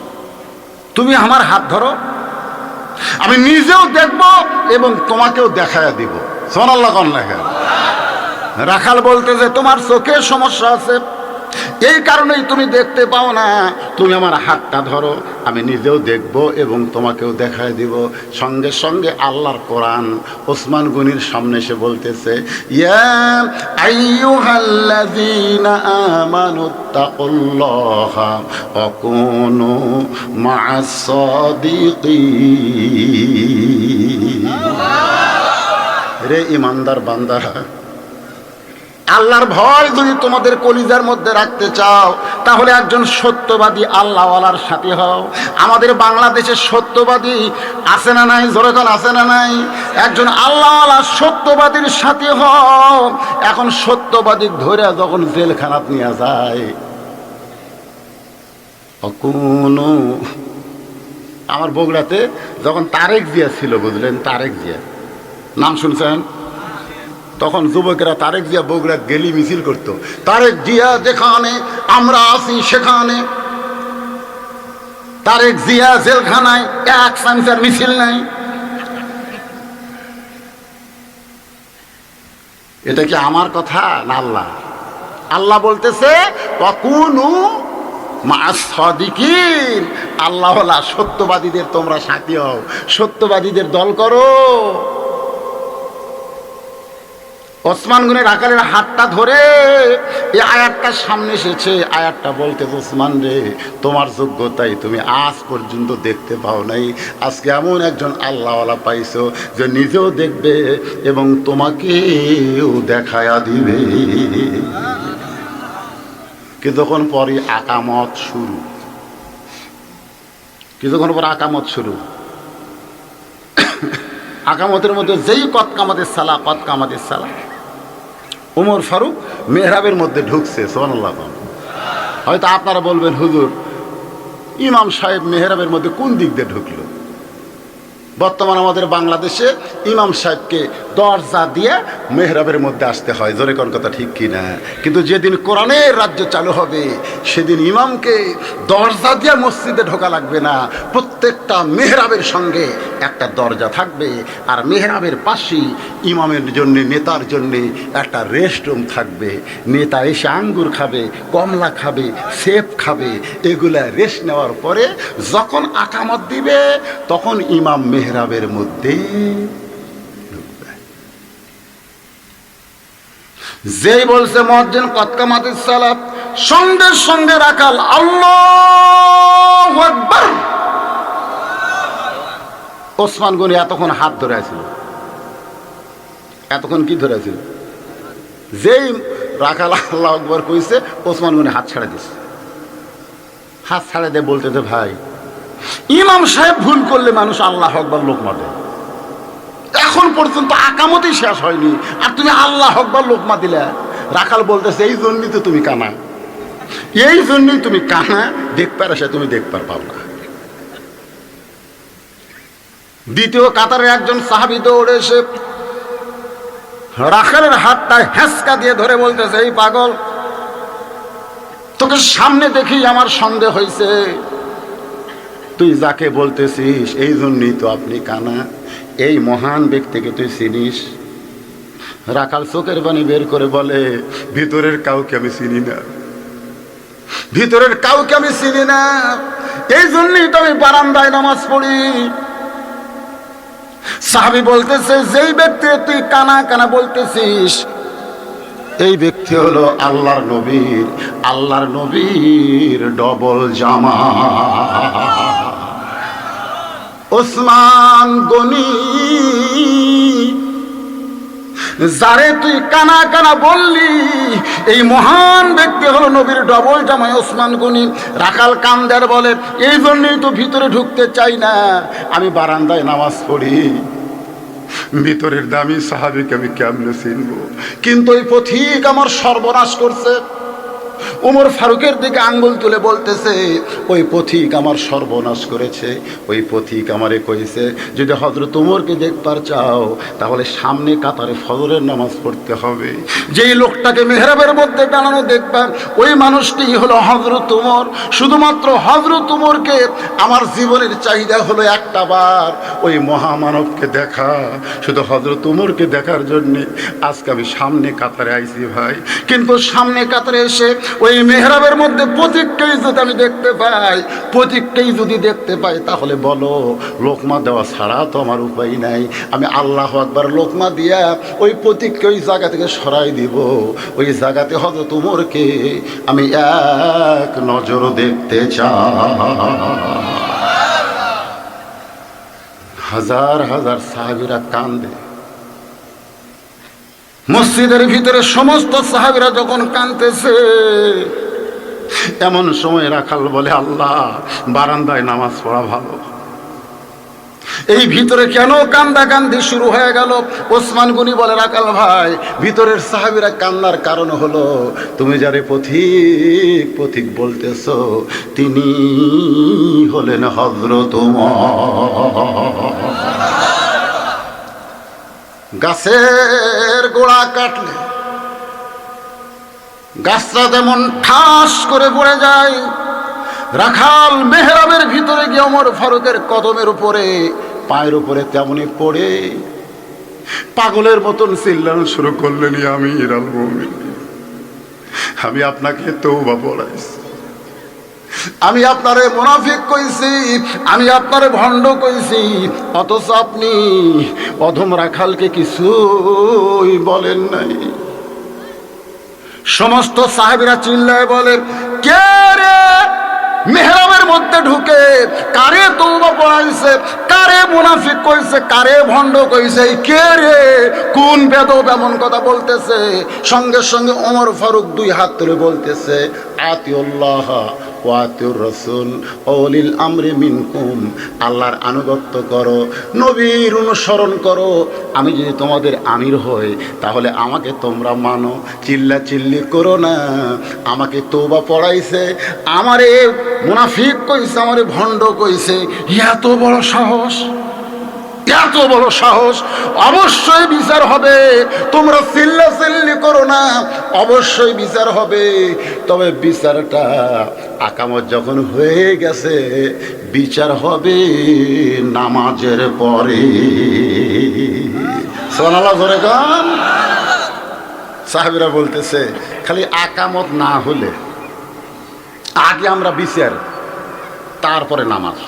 তুমি আমার হাত ধরো, আমি নিজেও দেখব এবং তোমাকেও দেখায়া দিব। সুবহানাল্লাহ কোন লেখা। রাখাল বলতেছে, তোমার চোখে সমস্যা আছে, এই কারণেই তুমি দেখতে পাও না। তুমি আমার হাতটা ধরো, আমি নিজেও দেখব এবং তোমাকেও দেখায় দিব। সঙ্গে সঙ্গে আল্লাহর কোরআন ওসমান গনির সামনে এসে বলতেছে, ইয়া আইয়ুহাল্লাযীনা আমানুত্তাকুল্লাহা ওয়া কুনু মা'আস সাদিকিন। রে ইমানদার বান্দারা, আল্লাহর ভয় যদি তোমাদের কলিজার মধ্যে রাখতে চাও, তাহলে একজন সত্যবাদী আল্লাহওয়ালার সাথে হও। আমাদের বাংলাদেশে সত্যবাদী আছে না নাই? জোরে কোন আছে না নাই? একজন আল্লাহওয়ালা সত্যবাদীর সাথে হও। এখন সত্যবাদী ধরে যখন জেলখানাত নিয়ে যায়, কোনো আমার বগুড়াতে যখন তারেক জিয়া ছিল, বুঝলেন, তারেক জিয়া নাম শুনছেন? তখন যুবকেরা তারেক জিয়া বগুড়া গেলি মিছিল করতো, তারেক জিয়া যেখানে আমরা আছি সেখানে। তারেক জিয়া জেলখানায়, এক সাংসার মিছিল নাই। এটা কি আমার কথা না আল্লাহ? আল্লাহ বলতেছে ওয়াকুনু মা'আস সাদিকিন, আল্লাহওয়ালা সত্যবাদীদের তোমরা সাথী হও, সত্যবাদীদের দল করো। ওসমান গনি রাখালের হাতটা ধরে এই আয়াতটা সামনে এসেছে। আয়াতটা বলতে, ওসমান রে, তোমার যোগ্যতাই তুমি আজ পর্যন্ত দেখতে পাও নাই। আজকে এমন একজন আল্লাহওয়ালা পাইছো যে নিজেও দেখবে এবং তোমাকেও দেখায়া দিবে। কিছুক্ষণ পরে আকামত শুরু, কিছুক্ষণ পর আকামত শুরু। আকামতের মধ্যে যেই কত কামাতের সালা, কত কামাতের সালা, ওমর ফারুক মেহরাবের মধ্যে ঢুকছে। সুবহানাল্লাহ। হয়তো আপনারা বলবেন, হুজুর ইমাম সাহেব মেহরাবের মধ্যে কোন দিক দিয়ে ঢুকলো? বর্তমান আমাদের বাংলাদেশে ইমাম সাহেবকে দরজা দিয়ে মেহরাবের মধ্যে আসতে হয়। জোরে কোন কথা ঠিক কি না? কিন্তু যেদিন কোরআনের রাজ্য চালু হবে, সেদিন ইমামকে দরজা দিয়ে মসজিদে ঢোকা লাগবে না। প্রত্যেকটা মেহরাবের সঙ্গে একটা দরজা থাকবে, আর মেহরাবের পাশেই ইমামের জন্য, নেতার জন্য একটা রেস্টরুম থাকবে। নেতা এসে আঙ্গুর খাবে, কমলা খাবে, সেব খাবে, এগুলা রেস্ট নেওয়ার পরে যখন আকামত দিবে, তখন ইমাম মেহরাবের মধ্যে ঢুকবে। যেই বলছে মুয়াজ্জিন কদ কামাতিস সালাত, সঙ্গে সঙ্গে রাখাল আল্লাহু আকবার। ওসমান গনি এতক্ষণ হাত ধরে আছিল। এতক্ষণ কি ধরে আছিল? যেই রাখাল আল্লাহু আকবার কইছে, ওসমান গনি হাত ছাড়া দিছে। হাত ছাড়া দিয়ে বলতেছে, ভাই, ইমাম সাহেব ভুল করলে মানুষ আল্লাহু আকবার লোকমা দেয়। এখন পর্যন্ত আকামতই শেষ হয়নি, আর তুমি আল্লাহু আকবার লোকমা দিলে। রাখাল বলতেছে, এই জন্যই তো তুমি কানা, এই জন্যই তুমি কানা, দেখবার আসে তুমি দেখবার পাও না। দ্বিতীয় কাতারে একজন সাহাবী দৌড়ে এসে রাখালের হাতটা হেঁচকা দিয়ে ধরে বলতেছে, এই পাগল, তোকে সামনে দেখি আমার সন্দেহ হয়েছে। তুই যাকে বলতেছিস এই জন্যই তো আপনি কানা, এই মহান ব্যক্তিকে তুই চিনিস? রাখাল চোখের পানি বের করে বলে, ভিতরের কাউকে আমি চিনি না, ভিতরের কাউকে আমি চিনি না, এই জন্যই তো আমি বারান্দায় নামাজ পড়ি। সাহাবী বলতেছে, যেই ব্যক্তি তুই কানা কানা বলতেছিস, এই ব্যক্তি হলো আল্লাহর নবীর, আল্লাহর নবীর ডবল জামা ওসমান গনি। যারে তুই কানা কানা বললি, এই মহান ব্যক্তি হলো নবীর ডবল জামাই ওসমান গনি। রাখাল কান্দার বলে, এই জন্যই তো ভিতরে ঢুকতে চাই না, আমি বারান্দায় নামাজ পড়ি। ভিতরের দামি সাহাবীকে আমি কেমনে চিনবো? কিন্তু ওই পথিক আমার সর্বনাশ করছে। ওমর ফারুকের দিকে আঙ্গুল তুলে বলতেছে, ওই পথিক আমার সর্বনাশ করেছে। ওই পথিক আমারে কইছে, যদি হযরত ওমরকে দেখবার চাও, তাহলে সামনে কাতারে ফজরের নামাজ পড়তে হবে। যেই লোকটাকে মেহরাবের মধ্যে টানানো দেখবা, ওই মানুষটি হলো হযরত ওমর। শুধুমাত্র হযরত ওমরকে আমার জীবনের চাহিদা হলো একটা বার ওই মহামানবকে দেখা। শুধু হযরত ওমরকে দেখার জন্যে আজকে আমি সামনে কাতারে আইছি ভাই। কিন্তু সামনে কাতারে এসে ওই ওই মেহরাবের মধ্যে প্রতীককেই যদি আমি দেখতে পাই, প্রতীককেই যদি দেখতে পাই, তাহলে বলো লোকমা দেওয়া ছাড়া তো আমার উপায় নাই। আমি আল্লাহু আকবার লোকমা দিয়া ওই প্রতীককে ওই জায়গা থেকে সরাই দিব। ওই জায়গাতে হযরত ওমরকে আমি এক নজর দেখতে চাই। হাজার হাজার সাহাবীরা কান্দে। মসজিদের ভিতরে সমস্ত সাহাবীরা যখন কাঁদতেছে, এমন সময় রাখাল বলে, আল্লাহ, বারান্দায় নামাজ পড়া ভালো। এই ভিতরে কেন কান্দাকান্দি শুরু হয়ে গেল? ওসমান গনি বলে, রাখাল ভাই, ভিতরের সাহাবীরা কান্নার কারণ হলো তুমি যারে পথিক পথিক বলতেছ তিনি হলেন হযরত ওমর। গাছের গোড়া কাটলে গাছটা যেমন ঠাস করে পড়ে যায়, রাখাল মেহরাবের ভিতরে গিয়ে ওমর ফারুকের কদমের উপরে, পায়ের উপরে তেমনি পড়ে পাগলের মতন চিল্লানো শুরু করলেন, ইয়া আমিরুল মুমিনিন, আমি আপনাকে তওবা পড়াইছি, আমি আপনারে মুনাফিক কইছি, আমি আপনারে ভণ্ড কইছি, অথচ আপনি অধম রাখালকে কিছুই বলেন নাই। সমস্ত সাহাবীরা চিল্লায় বলে, কে রে মেহরাবের মধ্যে ঢুকে কারে তওবা পড়াইছে, কারে মুনাফিক কইছে, কারে ভণ্ড কইছে, কে রে, কোন বেদব এমন কথা বলতেছে? সঙ্গে সঙ্গে ওমর ফারুক দুই হাত তুলে বলতেছে, আতিউল্লাহ ওয়া আতিউর রাসূল ওয়া উলিল আমরি মিনকুম, আল্লাহর আনুগত্য করো, নবীর অনুসরণ করো। আমি যদি তোমাদের আমির হই তাহলে আমাকে তোমরা মানো, চিল্লা চিল্লি করো না। আমাকে তওবা পড়াইছে, আমারে মুনাফিক কইছে, আমারে ভণ্ড কইছে, এত বড় সাহস, এত বড় সাহস, অবশ্যই বিচার হবে। তোমরা চিল্লা চিল্লি করো না, অবশ্যই বিচার হবে। তবে বিচারটা আকামত যখন হয়ে গেছে, বিচার হবে নামাজের পরে। সুবহানাল্লাহ জোরে গান। সাহাবীরা বলতেছে, খালি আকামত না হলে আগে আমরা বিচার, তারপরে নামাজ।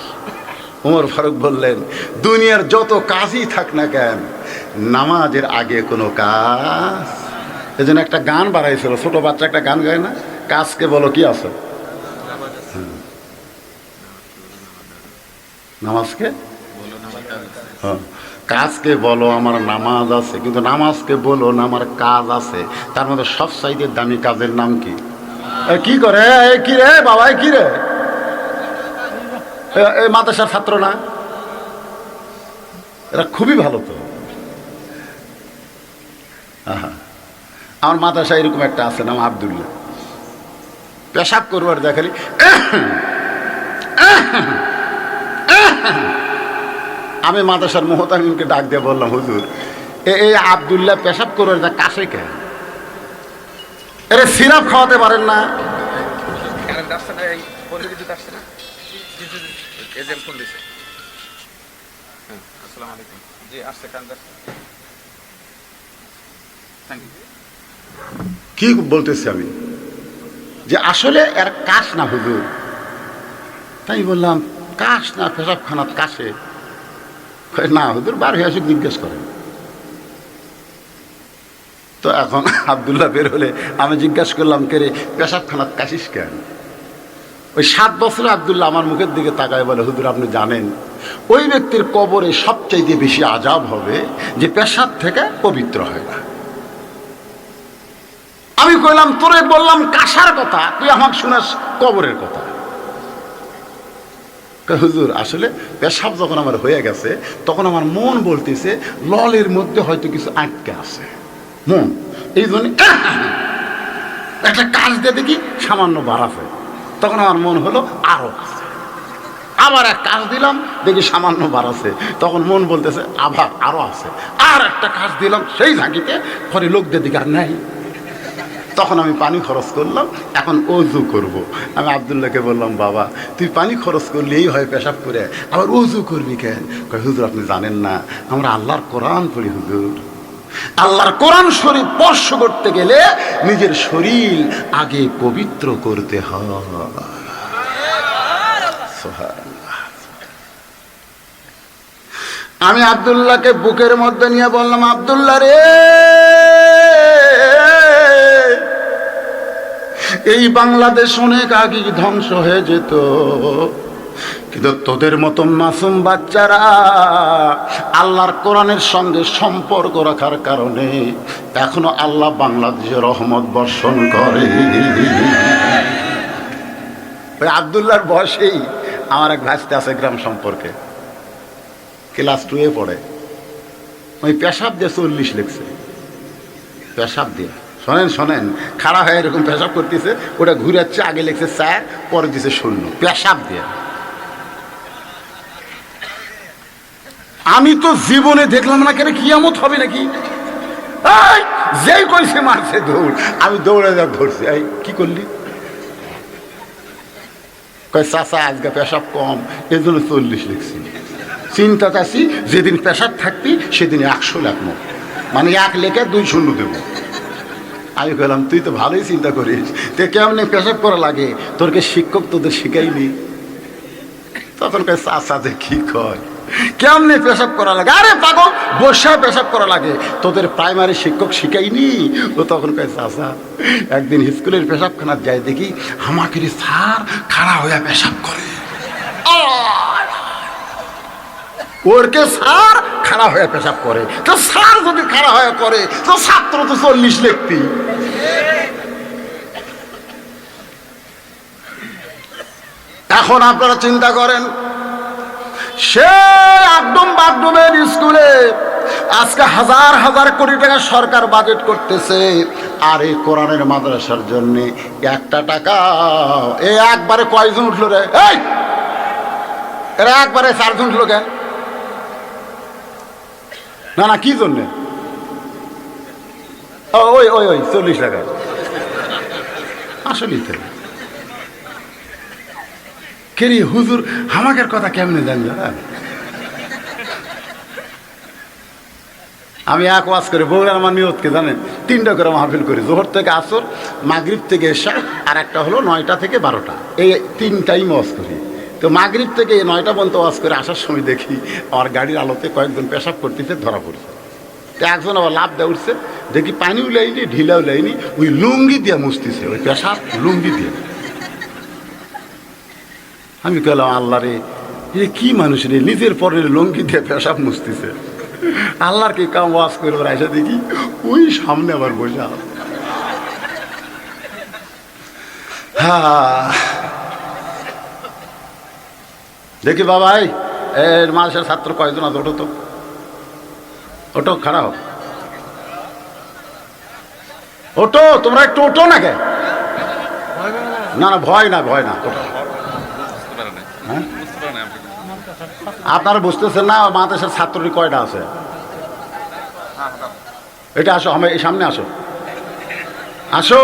ওমর ফারুক বললেন, দুনিয়ার যত কাজই থাক না কেন, নামাজের আগে কোনো কাজ। এজন্য একটা গান বাড়াইছিল, ছোট বাচ্চা একটা গান গায় না, কাজকে বলো কি আছে, নামাজকে হ্যাঁ, কাজকে বলো আমার নামাজ আছে, কিন্তু নামাজকে বলো না আমার কাজ আছে। তার মধ্যে সবচাইতে দামি কাজের নাম কি? কি করে, কি রে বাবা, কি রে, এই মাদ্রাসার ছাত্র না, এরা খুবই ভালো তো। আমার মাদ্রাসা এরকম একটা আছে, নাম আব্দুল্লাহ, পেশাব করবার দেখালি আমি মাদ্রাসার মুহতামিমকে ডাক দিয়ে বললাম, হুজুর এই আব্দুল্লাহ পেশাব করবার যা কাছে কে, এরা সিরাপ খাওয়াতে পারেন না? কি বলতেছি আমি, যে আসলে এর কাশ না হুজুর। তাই বললাম, কাশ না পেশাবখানাত কাশে? না হুজুর, বার হয়ে আসুক জিজ্ঞেস করেন। তো এখন আব্দুল্লাহ বের হলে আমি জিজ্ঞাসা করলাম, কে রে পেশাবখানাত কাশিস কেন? ওই 7 বছরে আব্দুল্লাহ আমার মুখের দিকে তাকায় বলে, হুজুর আপনি জানেন ওই ব্যক্তির কবরে সবচাইতে বেশি আযাব হবে যে পেশাব থেকে পবিত্র হয় না। আমি কইলাম, তোরে বললাম কাশার কথা, তুই আমাকে শোনাস কবরের কথা। হুজুর আসলে পেশাব যখন আমার হয়ে গেছে, তখন আমার মন বলতেছে ললের মধ্যে হয়তো কিছু আটকে আছে মন, এই জন্য একটা কাজ দিয়ে দেখি সামান্য বাড়াছে, তখন আমার মন হলো আরো আছে। আবার এক কাজ দিলাম, দেখি সামান্য বাড়াছে, তখন মন বলতেছে আবার আরো আছে। আর একটা কাজ দিলাম, সেই ঝাঁকিতে পরে লোকদের দিকে আর নেই। তখন আমি পানি খরচ করলাম, এখন অজু করব। আমি আব্দুল্লাহকে বললাম, বাবা তুই পানি খরচ করলেই হয় পেশাব করে, আবার অজু করবি কেন? কয় হুজুর আপনি জানেন না, আমরা আল্লাহর কোরআন পড়ি হুজুর। আল্লাহর কোরআন শরীফ স্পর্শ করতে গেলে নিজের শরীর আগে পবিত্র করতে হয়। সুবহানাল্লাহ। আমি আব্দুল্লাহকে বুকের মধ্যে নিয়ে বললাম, আব্দুল্লাহ রে, এই বাংলাদেশ অনেক আগে ধ্বংস হয়ে যেত, কিন্তু তোদের মতো মাসুম বাচ্চারা আল্লাহর কোরআনের সঙ্গে সম্পর্ক রাখার কারণে এখনো আল্লাহ বাংলাদেশে রহমত বর্ষণ করে। ওই আব্দুল্লাহর বয়সেই আমার এক ভাইস্তে আছে গ্রাম সম্পর্কে, ক্লাস 2 পড়ে, ওই পেশাব দিয়ে 40 লিখছে। পেশাব দিয়ে, শোনেন শোনেন, খাড়া হয়ে এরকম পেশাব করতেছে, ওটা ঘুরে যাচ্ছে, আগে লিখছে 4, পরে দিছে 0, পেশাব দিয়ে। আমি তো জীবনে দেখলাম না, কেন কিয়ামত হবে নাকি? যেই কইছে মারছে দৌড়, আমি দৌড়ে যা ধরছি। এই কি করলি? কয় চাচা আজকে পেশাব কম, এই জন্য 40 লিখছি। চিন্তা চাচ্ছি, যেদিন পেশাব থাকবি সেদিন 100 লেখবো, মানে 1 লেখে 2 শূন্য দেবো। আমি বললাম, তুই তো ভালোই চিন্তা করিস, তো কেমনে পেশাব করা লাগে, তোরকে শিক্ষক তোদের শিখাইনি? তখন কয় চাচা যে কি কয়, কেমনে পেশাব করা লাগে? আরে পাগল, বসে পেশাব করা লাগে, তোদের প্রাইমারি শিক্ষক শিখাইনি? ও তখন কয় চাচা, একদিন স্কুলের পেশাবখানা যাই, দেখি আমাকে স্যার খাড়া হইয়া পেশাব করে। ওরকে স্যার খাড়া হয়ে পেশাব করে, তো স্যার যদি খাড়া হয়ে করে তো ছাত্র তো 40 লিখতি। এখন আপনারা চিন্তা করেন, সে একদম বাগডুমের স্কুলে আজকে হাজার হাজার কোটি টাকা সরকার বাজেট করতেছে, আর এই কোরআনের মাদ্রাসার জন্য 1 টাকা এ একবারে কয়জন উঠলো রে? এই এরা একবারে 4 জন উঠলো কেন? না না, কি জন্যে? ওই ওই ওই 40 টাকা আসলেই তো। কেরি হুজুর আমাদের কথা কেমনে জানি? আমি এক ওয়াজ করে বগুড়ার আমার নিয়তকে জানেন 3টা করে মাহফিল করি, জোহর থেকে আসর, মাগরিব থেকে এশা, আর একটা হলো 9টা থেকে 12টা, এই 3 টাইম ওয়াজ করি। তো মাগরিব থেকে 9টা পর্যন্ত ওয়াজ করে আসার সময় দেখি আমার গাড়ির আলোতে কয়েকজন পেশাব করতেছে, ধরা পড়ছে। তো একজন আবার লাভ দেওয়া উঠছে, দেখি পানিও লাইনি ঢিলাও লাইনি, ওই লুঙ্গি দিয়ে মুছতেছে, ওই পেশাব লুঙ্গি দিয়ে। আমি বললাম, আল্লাহ রে, এ কি মানুষ রে, নিজের পরে লুঙ্গি দিয়ে পেশাব মুছতেছে। আল্লাহর কি কাম ওয়াজ করে এসে দেখি ওই সামনে আবার বসে। হ্যাঁ দেখি বাবাই, এর মাসের ছাত্র কয়জন আছে? ওটো তো, ওটো খারাপ, ওটো, তোমরা একটু ওটো না কে? না না, ভয় না, ভয় না, ওটো। হ্যাঁ আপনারা বুঝতেছেন না, মাদ্রাসার ছাত্রী কয়টা আছে? এটা আসো, আমি এই সামনে আসো, আসো।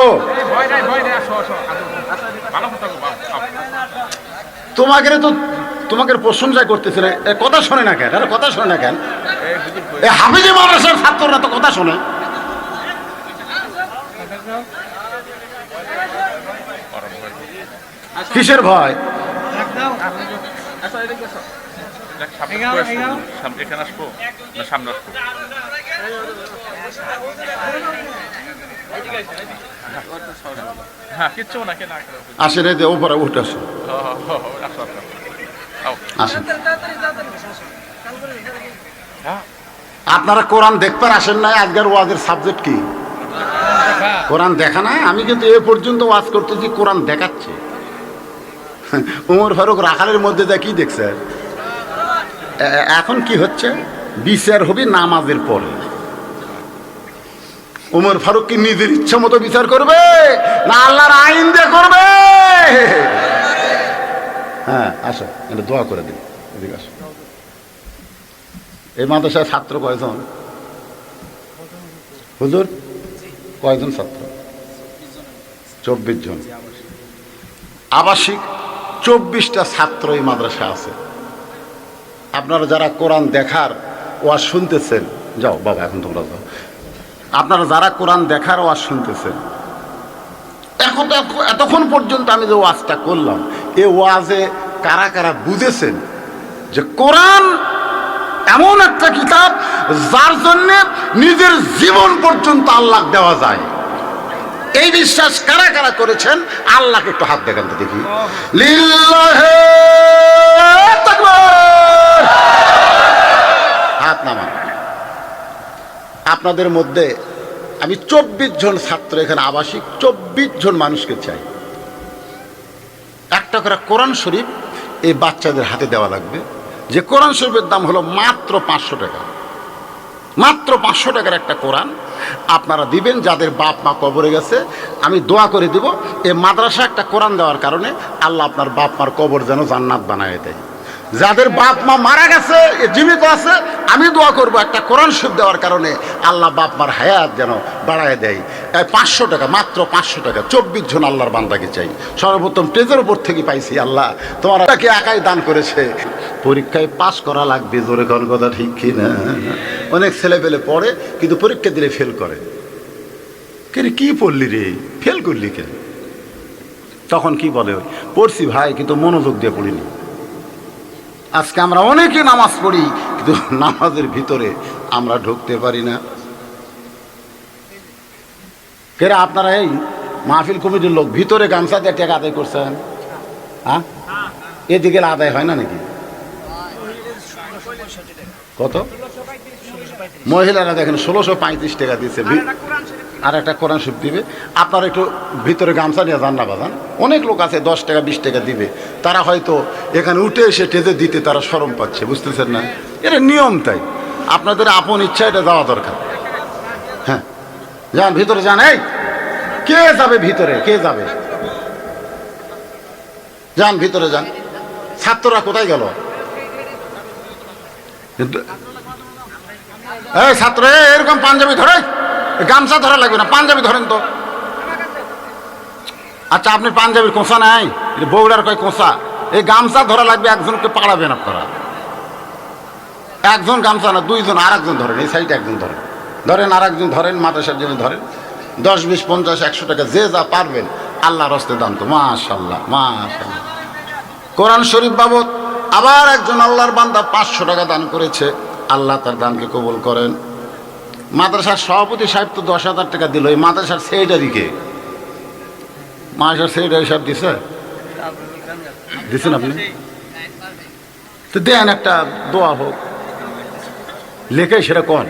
তোমাকে তো তোমাকে প্রশংসা করতেছে, কথা শোনে না কেন? কথা শোনে না কেন? এই হাফিজি মাদ্রাসার ছাত্ররা তো কথা শোনে। কিসের ভয়? আসেন, এই যে ওপরে উঠে আসো, আসেন। আপনারা কোরআন দেখবার আসেন নাই? আজকের ওয়াজের সাবজেক্ট কি? কোরআন দেখা না? আমি কিন্তু এ পর্যন্ত ওয়াজ করতেছি, কোরআন দেখাচ্ছে। উমর ফারুক রাখালের মধ্যে যা কি দেখছে? এখন কি হচ্ছে? বিচার হবে নামাজের পরে। উমর ফারুক কি নিজের ইচ্ছা মতো বিচার করবে, না আল্লাহর আইন দিয়ে করবে? হ্যাঁ আসো, এটা দোয়া করে দিন, এদিকে আসো। এই মাদ্রাসার ছাত্র কয়জন হুজুর? কয়জন ছাত্র? 24 জন। আবাসিক 24টা ছাত্র এই মাদ্রাসা আছে। আপনারা যারা কোরআন দেখার ওয়াজ শুনতেছেন, যাও বাবা, এখন তোমরা যাও, আপনারা যারা কোরআন দেখার ওয়াজ শুনতেছেন, এতক্ষণ পর্যন্ত আমি যে ওয়াজটা করলাম, এ ওয়াজে কারা কারা বুঝেছেন যে কোরআন এমন একটা কিতাব যার জন্য নিজের জীবন পর্যন্ত আল্লাহ দেওয়া যায়? এই বিশ্বাস কারা কারা করেছেন? আল্লাহকে একটু হাত দেখান তো দেখি। লিল্লাহি তাকবীর, হাত নামান। আপনাদের মধ্যে আমি 24 জন ছাত্র, এখানে আবাসিক 24 জন মানুষকে চাই, একটা করে কোরআন শরীফ এই বাচ্চাদের হাতে দেওয়া লাগবে। যে কোরআন শরীফের দাম হলো মাত্র 500 টাকা, মাত্র 500 টাকার একটা কোরআন আপনারা দিবেন। যাদের বাপ মা কবরে গেছে, আমি দোয়া করে দিব এই মাদ্রাসা একটা কোরআন দেওয়ার কারণে আল্লাহ আপনার বাপ মার কবর যেন জান্নাত বানায় দেয়। যাদের বাপ মা মারা গেছে, জীবিত আছে, আমি দোয়া করব একটা কোরআন শরীফ দেওয়ার কারণে আল্লাহ বাপ মার হায়াত যেন বাড়ায় দেয়। 500 টাকা, মাত্র 500 টাকা। 24 জন আল্লাহর বান্দাকে চাই। সর্বপ্রথম স্টেজের উপর থেকে পাইছি, আল্লাহ তোমার তাকে একাই দান করেছে। পরীক্ষায় পাস করা লাগবে, জোরে কোন কথা ঠিক কি না? অনেক ছেলে পেলে পড়ে কিন্তু পরীক্ষা দিলে ফেল করে। কেন কি পড়লি রে, ফেল করলি কেন? তখন কি বলে, পড়ছি ভাই কিন্তু মনোযোগ দিয়ে পড়িনি। আজকে আমরা অনেকে নামাজ পড়ি কিন্তু নামাজের ভিতরে আমরা ঢুকতে পারি না। কেন আপনারা এই মাহফিল কমিটির লোক ভিতরে গামছা দিয়ে টাকা আদায় করছেন? হ্যাঁ, এদিকে আদায় হয় না নাকি? কত? মহিলারা দেখেন 1635 টাকা দিচ্ছে, আর একটা কোরআন শরীফ দিবে। আপনারা একটু ভিতরে গামছা নিয়ে যান না বাজান। অনেক লোক আছে 10 টাকা 20 টাকা দিবে, তারা হয়তো এখানে উঠে এসে টেজে দিতে তারা শরম পাচ্ছে, বুঝতেছেন না? এটা নিয়ম, তাই আপনাদের আপন ইচ্ছা এটা যাওয়া দরকার। হ্যাঁ, যান ভিতরে যান। এই কে যাবে ভিতরে? কে যাবে? যান ভিতরে যান। ছাত্ররা কোথায় গেল? এই ছাত্র, এরকম পাঞ্জাবি ধরে, গামছা ধরা লাগবে না, পাঞ্জাবি ধরেন তো। আচ্ছা, আপনি পাঞ্জাবির কোঁচা নাই? বৌড়ার কয় কোঁচা, এই গামছা ধরা লাগবে। একজনকে পাড়াবেন আপনারা, একজন গামছা না, 2 জন। আর একজন ধরেন, এই সাইডে একজন ধরেন, ধরেন আর একজন ধরেন, মাদ্রাসার জন্য ধরেন। 10, 20, 50, 100 টাকা যে যা পারবেন আল্লাহর হস্তে দান তো। মাশাআল্লাহ, মাশাআল্লাহ। কোরআন শরীফ বাবদ আবার একজন আল্লাহর বান্দা 500 টাকা দান করেছে। আল্লাহ তার দানকে কবুল করেন। মাদ্রাসার সভাপতি সাহেব তো 10,000 টাকা দিল। এই মাদ্রাসার সেক্রেটারিকে, মাদ্রাসার সেক্রেটারি সাহেব দিচ্ছেন আপনি? তো দেন, একটা দোয়া হোক, লেখে সেটা কোন